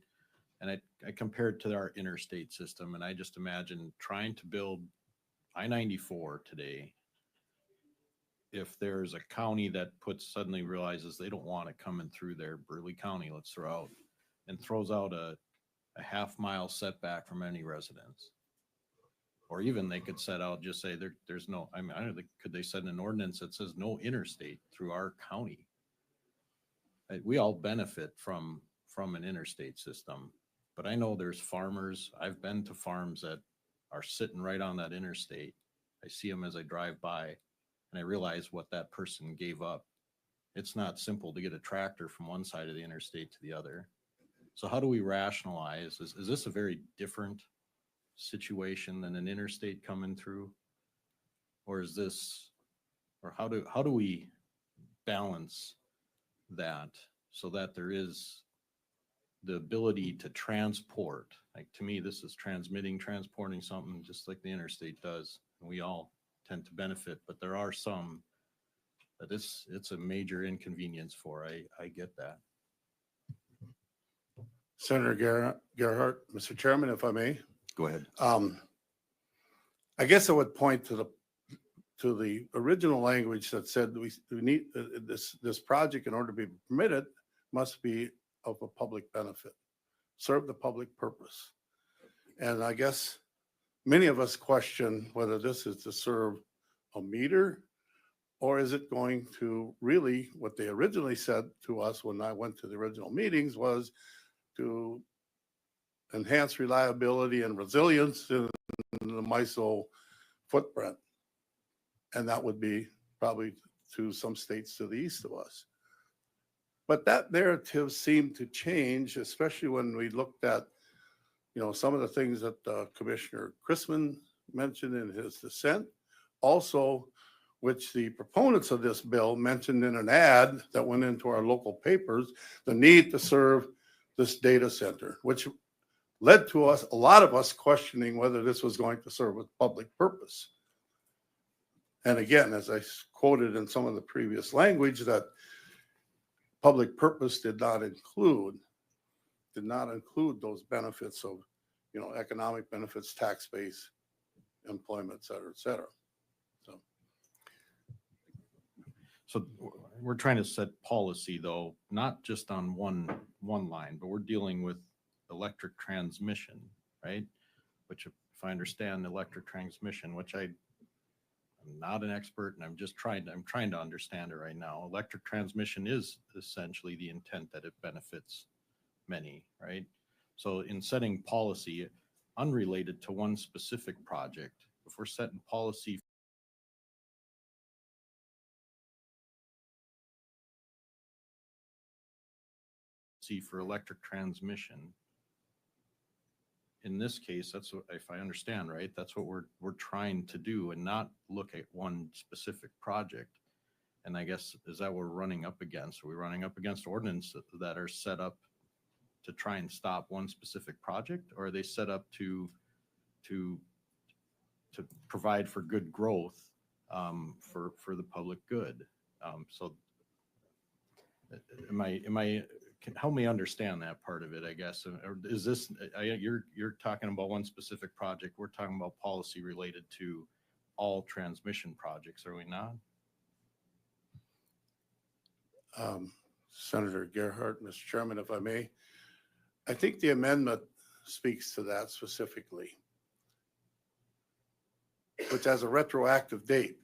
And I compare it to our interstate system, and I just imagine trying to build I-94 today. If there's a county that suddenly realizes they don't want it coming through their Burley County, let's throws out a half-mile setback from any residence. Or even they could set out, just say there's no, I don't think, could they set an ordinance that says no interstate through our county? We all benefit from an interstate system, but I know there's farmers. I've been to farms that are sitting right on that interstate. I see them as I drive by, and I realize what that person gave up. It's not simple to get a tractor from one side of the interstate to the other. So how do we rationalize? Is this a very different situation than an interstate coming through? Or how do we balance that so that there is the ability to transport? Like, to me, this is transporting something just like the interstate does. And we all tend to benefit, but there are some that it's a major inconvenience for. I get that. Senator Gerhardt, Mr. Chairman, if I may. Go ahead. I guess I would point to the original language that said we need this project, in order to be permitted, must be of a public benefit, serve the public purpose. And I guess many of us question whether this is to serve a meter, or is it going to really, what they originally said to us when I went to the original meetings, was to enhance reliability and resilience in the MISO footprint. And that would be probably to some states to the east of us. But that narrative seemed to change, especially when we looked at some of the things that Commissioner Chrisman mentioned in his dissent, also which the proponents of this bill mentioned in an ad that went into our local papers, the need to serve this data center, which led to us, a lot of us questioning whether this was going to serve a public purpose. And again, as I quoted in some of the previous language, that public purpose did not include those benefits of, economic benefits, tax base, employment, et cetera, et cetera. So we're trying to set policy though, not just on one line, but we're dealing with electric transmission, right? Which if I understand electric transmission, which I'm not an expert and I'm trying to understand it right now. Electric transmission is essentially the intent that it benefits many, right? So in setting policy unrelated to one specific project, if we're setting policy for electric transmission, in this case, that's what, if I understand right, that's what we're trying to do and not look at one specific project. And I guess, is that what we're running up against? Are we running up against ordinances that are set up to try and stop one specific project? Or are they set up to provide for good growth, for the public good? So help me understand that part of it, I guess. Or is this, you're talking about one specific project. We're talking about policy related to all transmission projects, are we not? Senator Gerhardt, Mr. Chairman, if I may, I think the amendment speaks to that specifically, which has a retroactive date,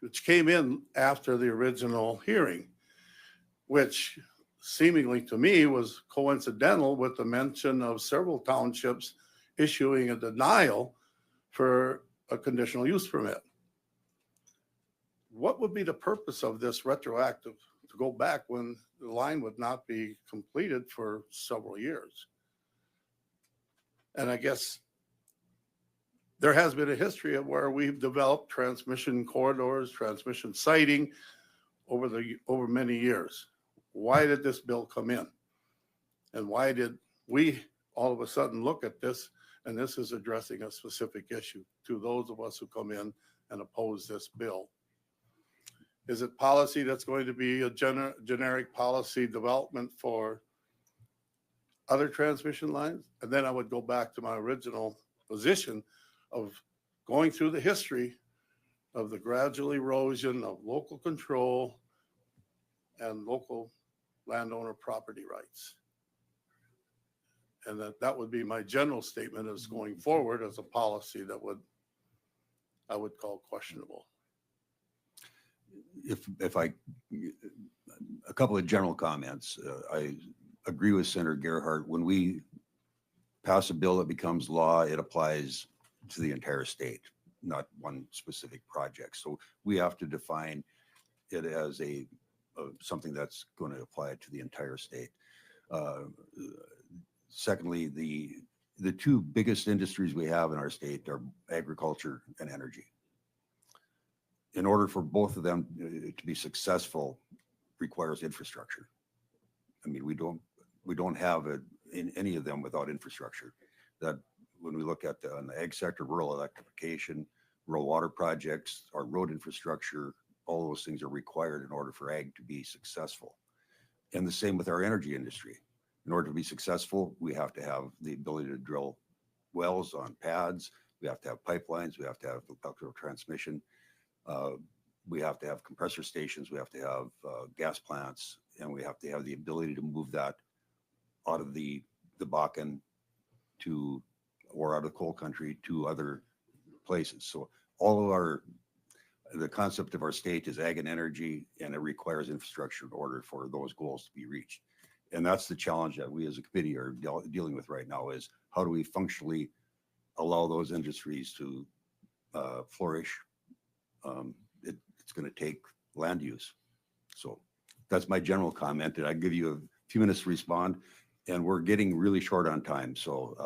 which came in after the original hearing, which seemingly to me was coincidental with the mention of several townships issuing a denial for a conditional use permit. What would be the purpose of this retroactive to go back when the line would not be completed for several years? And I guess there has been a history of where we've developed transmission corridors, transmission siting over many years. Why did this bill come in? And why did we all of a sudden look at this? And this is addressing a specific issue to those of us who come in and oppose this bill. Is it policy that's going to be a generic policy development for other transmission lines? And then I would go back to my original position of going through the history of the gradual erosion of local control and local landowner property rights. And that would be my general statement as going forward as a policy that I would call questionable. If I, a couple of general comments. I agree with Senator Gerhardt. When we pass a bill that becomes law, it applies to the entire state, not one specific project. So we have to define it as something that's going to apply to the entire state. Secondly, the two biggest industries we have in our state are agriculture and energy. In order for both of them to be successful, requires infrastructure. I mean, we don't have in any of them without infrastructure. That when we look at on the ag sector, rural electrification, rural water projects, our road infrastructure, all those things are required in order for ag to be successful. And the same with our energy industry. In order to be successful, we have to have the ability to drill wells on pads. We have to have pipelines. We have to have electrical transmission. We have to have compressor stations. We have to have gas plants, and we have to have the ability to move that out of the Bakken or out of coal country to other places. So all of the concept of our state is ag and energy, and it requires infrastructure in order for those goals to be reached. And that's the challenge that we as a committee are dealing with right now, is how do we functionally allow those industries to flourish? It's going to take land use. So that's my general comment. Did I give you a few minutes to respond? And we're getting really short on time. So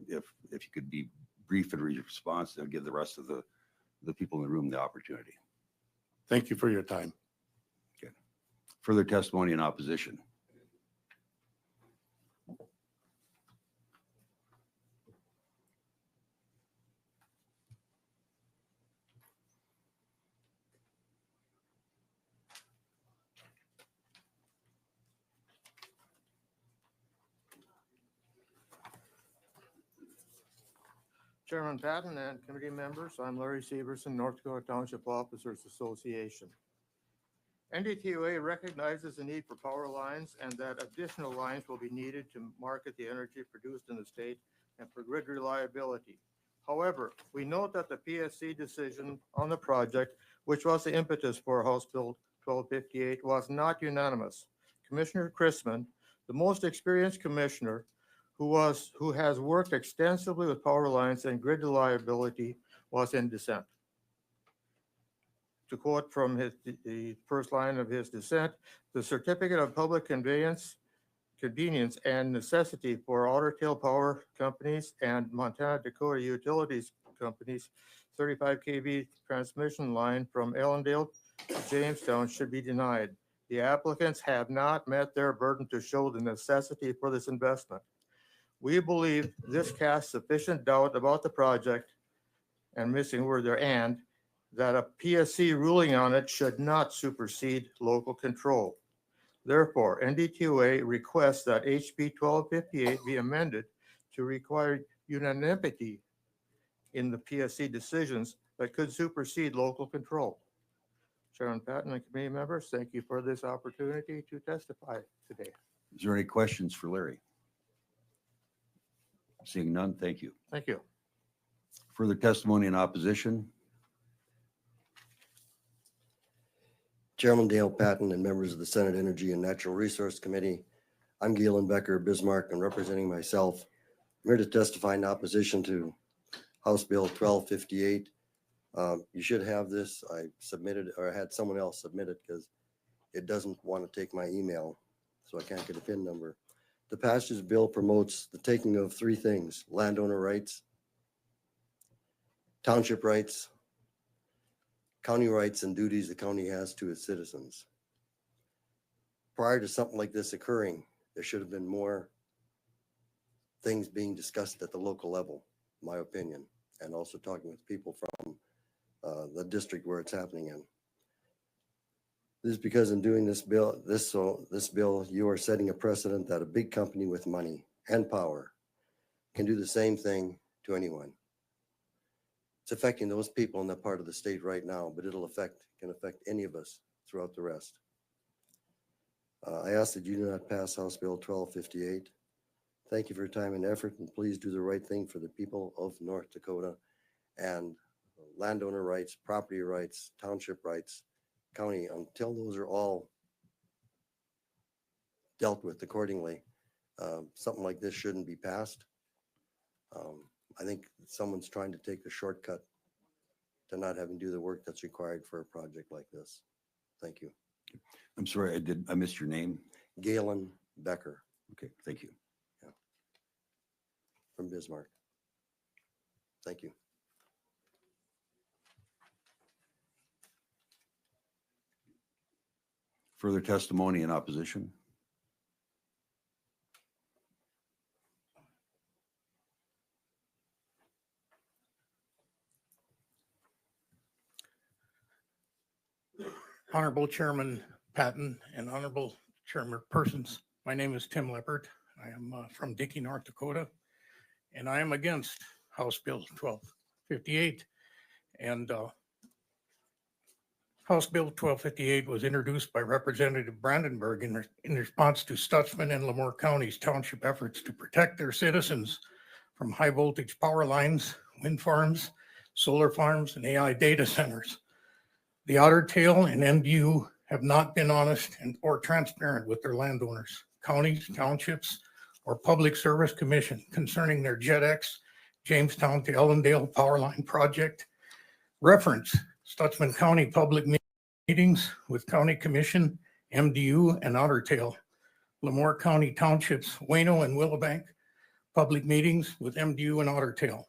if you could be brief in your response, they'll give the rest of the people in the room the opportunity. Thank you for your time. Further testimony in opposition. Chairman Patton and committee members, I'm Larry Severson, North Dakota Township Officers Association. NDTOA recognizes the need for power lines and that additional lines will be needed to market the energy produced in the state and for grid reliability. However, we note that the PSC decision on the project, which was the impetus for House Bill 1258, was not unanimous. Commissioner Chrisman, the most experienced commissioner who has worked extensively with power lines and grid reliability, was in dissent. To quote from the first line of his dissent, the certificate of public convenience and necessity for Otter Tail Power Companies and Montana Dakota Utilities Companies 35 kV transmission line from Ellendale to Jamestown should be denied. The applicants have not met their burden to show the necessity for this investment. We believe this casts sufficient doubt about the project, and missing word there, and that a PSC ruling on it should not supersede local control. Therefore, NDTOA requests that HB 1258 be amended to require unanimity in the PSC decisions that could supersede local control. Chairman Patton and committee members, thank you for this opportunity to testify today. Is there any questions for Larry? Seeing none, thank you. Thank you. Further testimony in opposition. Chairman Dale Patton and members of the Senate Energy and Natural Resource Committee. I'm Galen Becker of Bismarck, and representing myself, I'm here to testify in opposition to House Bill 1258. You should have this. I submitted, or I had someone else submit it because it doesn't want to take my email, so I can't get a PIN number. The passage bill promotes the taking of three things: landowner rights, township rights, county rights and duties the county has to its citizens. Prior to something like this occurring, there should have been more things being discussed at the local level, in my opinion, and also talking with people from the district where it's happening in. This is because in doing this bill, you are setting a precedent that a big company with money and power can do the same thing to anyone. It's affecting those people in that part of the state right now, but can affect any of us throughout the rest. I ask that you do not pass House Bill 1258. Thank you for your time and effort, and please do the right thing for the people of North Dakota and landowner rights, property rights, township rights, county, until those are all dealt with accordingly. Something like this shouldn't be passed. I think someone's trying to take a shortcut to not having to do the work that's required for a project like this. Thank you. I'm sorry, I missed your name. Galen Becker. Okay, thank you. Yeah. From Bismarck. Thank you. Further testimony in opposition. Honorable Chairman Patton and Honorable Chairpersons, my name is Tim Leppert. I am from Dickey, North Dakota, and I am against House Bill 1258. And House Bill 1258 was introduced by Representative Brandenburg in response to Stutzman and Lemoore County's township efforts to protect their citizens from high voltage power lines, wind farms, solar farms, and AI data centers. The Otter Tail and MDU have not been honest or transparent with their landowners, counties, townships, or public service commission concerning their JetX Jamestown to Ellendale power line project. Reference Stutzman County public meetings with County Commission, MDU, and Otter Tail. Lamore County Townships, Wayno and Willowbank, public meetings with MDU and Otter Tail.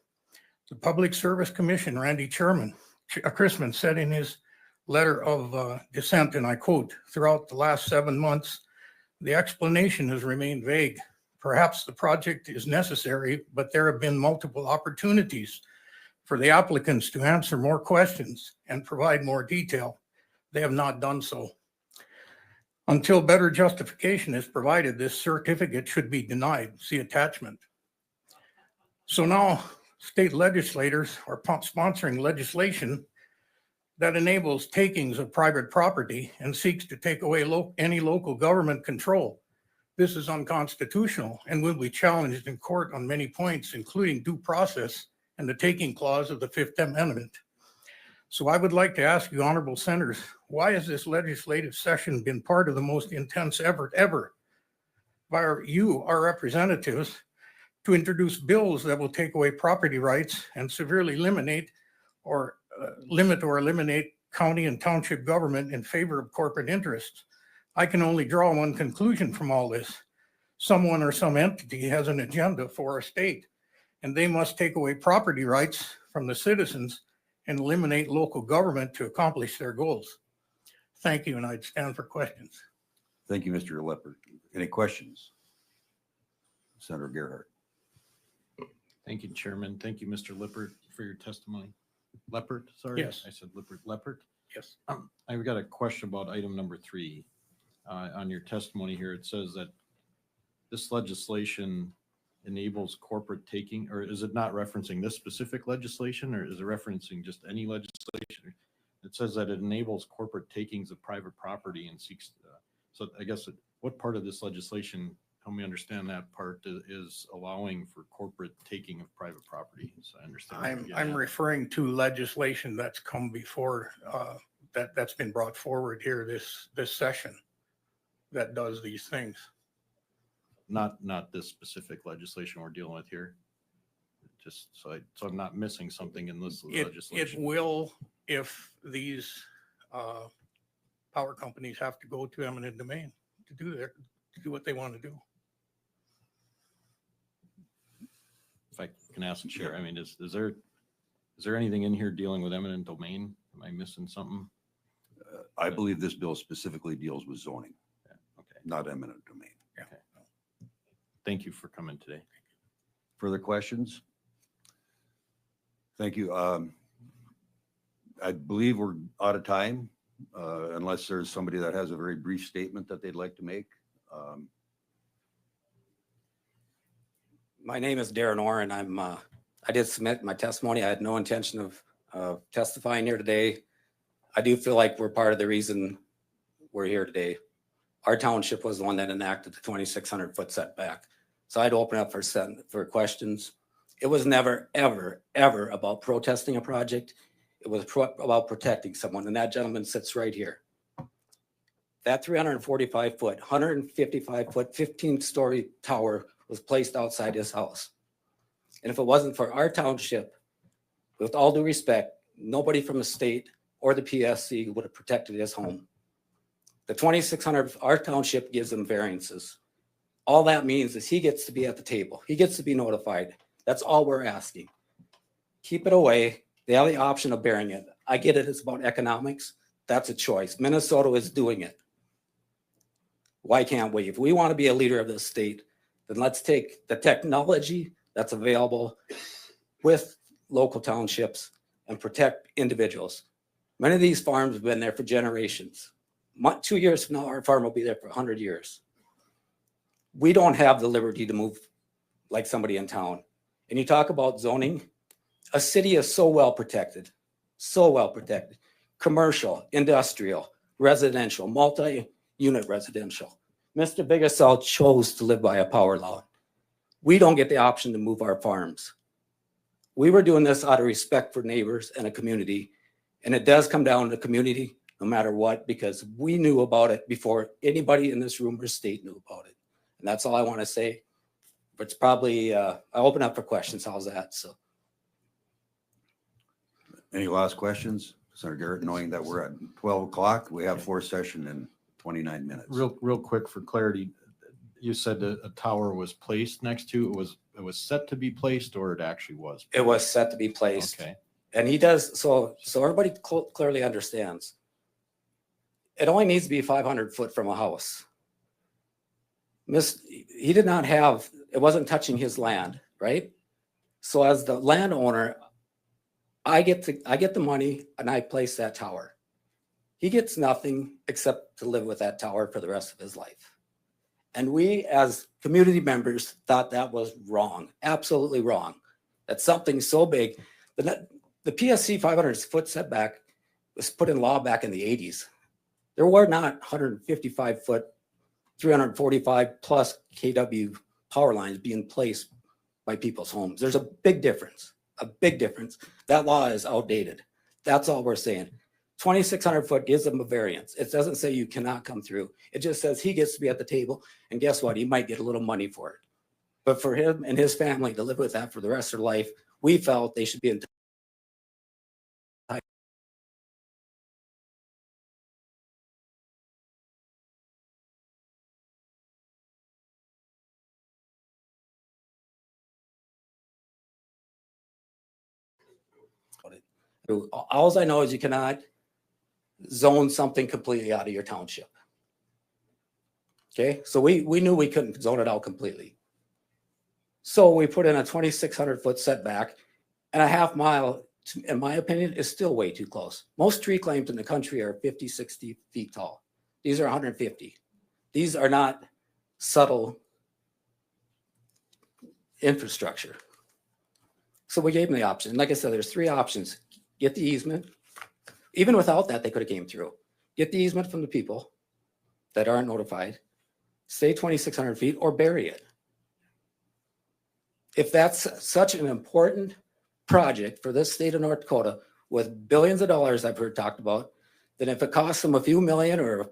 The Public Service Commission, Randy Chrisman said in his letter of dissent, and I quote, "Throughout the last 7 months, the explanation has remained vague. Perhaps the project is necessary, but there have been multiple opportunities for the applicants to answer more questions and provide more detail. They have not done so. Until better justification is provided, this certificate should be denied. See attachment." So now state legislators are sponsoring legislation that enables takings of private property and seeks to take away any local government control. This is unconstitutional and will be challenged in court on many points, including due process and the taking clause of the Fifth Amendment. So I would like to ask you, honorable senators, why has this legislative session been part of the most intense effort ever by our representatives, to introduce bills that will take away property rights and severely limit or eliminate county and township government in favor of corporate interests? I can only draw one conclusion from all this. Someone or some entity has an agenda for our state, and they must take away property rights from the citizens and eliminate local government to accomplish their goals. Thank you, and I'd stand for questions. Thank you, Mr. Leopard. Any questions? Senator Gerhardt. Thank you, Chairman. Thank you, Mr. Lippert, for your testimony. Leopard, sorry. Yes. I said Lippert. Leopard. Yes. I've got a question about item number 3. On your testimony here, it says that this legislation enables corporate taking, or is it not referencing this specific legislation, or is it referencing just any legislation? It says that it enables corporate takings of private property and seeks, so I guess what part of this legislation, help me understand that part, is allowing for corporate taking of private property? So I understand. I'm referring to legislation that's come before, that's been brought forward here this session that does these things. Not this specific legislation we're dealing with here. Just so I'm not missing something in this It legislation. will, if these power companies have to go to eminent domain to do what they want to do. If I can ask the chair, I mean, is there anything in here dealing with eminent domain? Am I missing something? I believe this bill specifically deals with zoning, Okay. not eminent domain. Okay. Thank you for coming today. Further questions? Thank you. I believe we're out of time, unless there's somebody that has a very brief statement that they'd like to make. My name is Darren Orr, and I did submit my testimony. I had no intention of testifying here today. I do feel like we're part of the reason we're here today. Our township was the one that enacted the 2,600 foot setback. So I'd open up for questions. It was never, ever, ever about protesting a project. It was about protecting someone, and that gentleman sits right here. That 345 foot, 155 foot, 15-story tower was placed outside his house. And if it wasn't for our township, with all due respect, nobody from the state or the PSC would have protected his home. The 2,600, our township gives him variances. All that means is he gets to be at the table. He gets to be notified. That's all we're asking. Keep it away. They have the option of bearing it. I get it. It's about economics. That's a choice. Minnesota is doing it. Why can't we? If we want to be a leader of this state, then let's take the technology that's available with local townships and protect individuals. Many of these farms have been there for generations. 2 years from now, our farm will be there for 100 years. We don't have the liberty to move like somebody in town. And you talk about zoning, a city is so well protected, commercial, industrial, residential, multi-unit residential. Mr. Bigasol chose to live by a power law. We don't get the option to move our farms. We were doing this out of respect for neighbors and a community. And it does come down to the community no matter what, because we knew about it before anybody in this room or state knew about it. And that's all I want to say. But it's probably, I open up for questions. How's that? So. Any last questions? Senator Garrett, knowing that we're at 12 o'clock, we have fourth session in 29 minutes. Real quick for clarity, you said a tower was placed next to, it was set to be placed or it actually was? It was set to be placed. Okay, And he does, so everybody clearly understands. It only needs to be 500 foot from a house. He did not have, it wasn't touching his land, right? So as the landowner, I get the money and I place that tower. He gets nothing except to live with that tower for the rest of his life. And we as community members thought that was wrong, absolutely wrong. That's something so big. The PSC 500 foot setback was put in law back in the 80s. There were not 155 foot, 345 plus KW power lines being placed by people's homes. There's a big difference, a big difference. That law is outdated. That's all we're saying. 2,600 foot gives them a variance. It doesn't say you cannot come through. It just says he gets to be at the table, and guess what? He might get a little money for it. But for him and his family to live with that for the rest of their life, we felt they should be entitled. All I know is you cannot zone something completely out of your township. Okay, so we knew we couldn't zone it out completely. So we put in a 2,600 foot setback, and a half mile, in my opinion, is still way too close. Most tree claims in the country are 50, 60 feet tall. These are 150. These are not subtle infrastructure. So we gave them the option. Like I said, there's three options. Get the easement. Even without that, they could have came through. Get the easement from the people that aren't notified. Stay 2,600 feet or bury it. If that's such an important project for this state of North Dakota with billions of dollars I've heard talked about, then if it costs them a few million or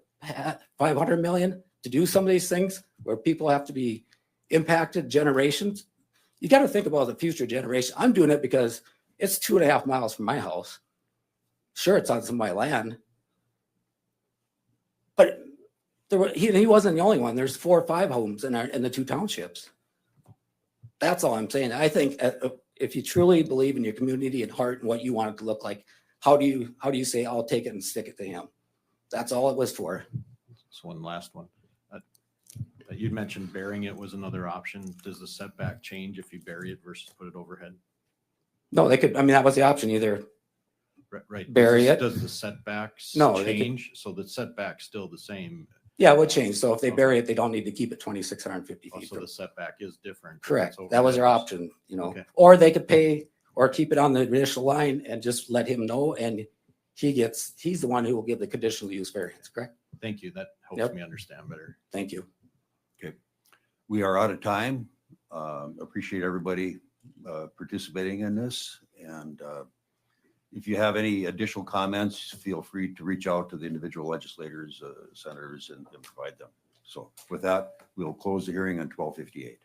500 million to do some of these things where people have to be impacted generations, you got to think about the future generation. I'm doing it because it's 2.5 miles from my house. Sure, it's on some of my land, but he wasn't the only one. There's 4 or 5 homes in the 2 townships. That's all I'm saying. I think if you truly believe in your community and heart and what you want it to look like, how do you say I'll take it and stick it to him? That's all it was for. so one last one. You mentioned burying it was another option. Does the setback change if you bury it versus put it overhead? No, they could. I mean, that was the option. Either right. bury it. Does the setbacks No, change? So the setback's still the same. Yeah, it would change. So if they bury it, they don't need to keep it 2,650 feet. So the setback is different. Correct. That was their option, Okay. Or they could pay or keep it on the initial line and just let him know, and he's the one who will give the conditional use variance, correct? Thank you. That helps Yep. me understand better. Thank you. Okay. We are out of time. Appreciate everybody participating in this. And if you have any additional comments, feel free to reach out to the individual legislators, senators, and provide them. So with that, we'll close the hearing on 12:58.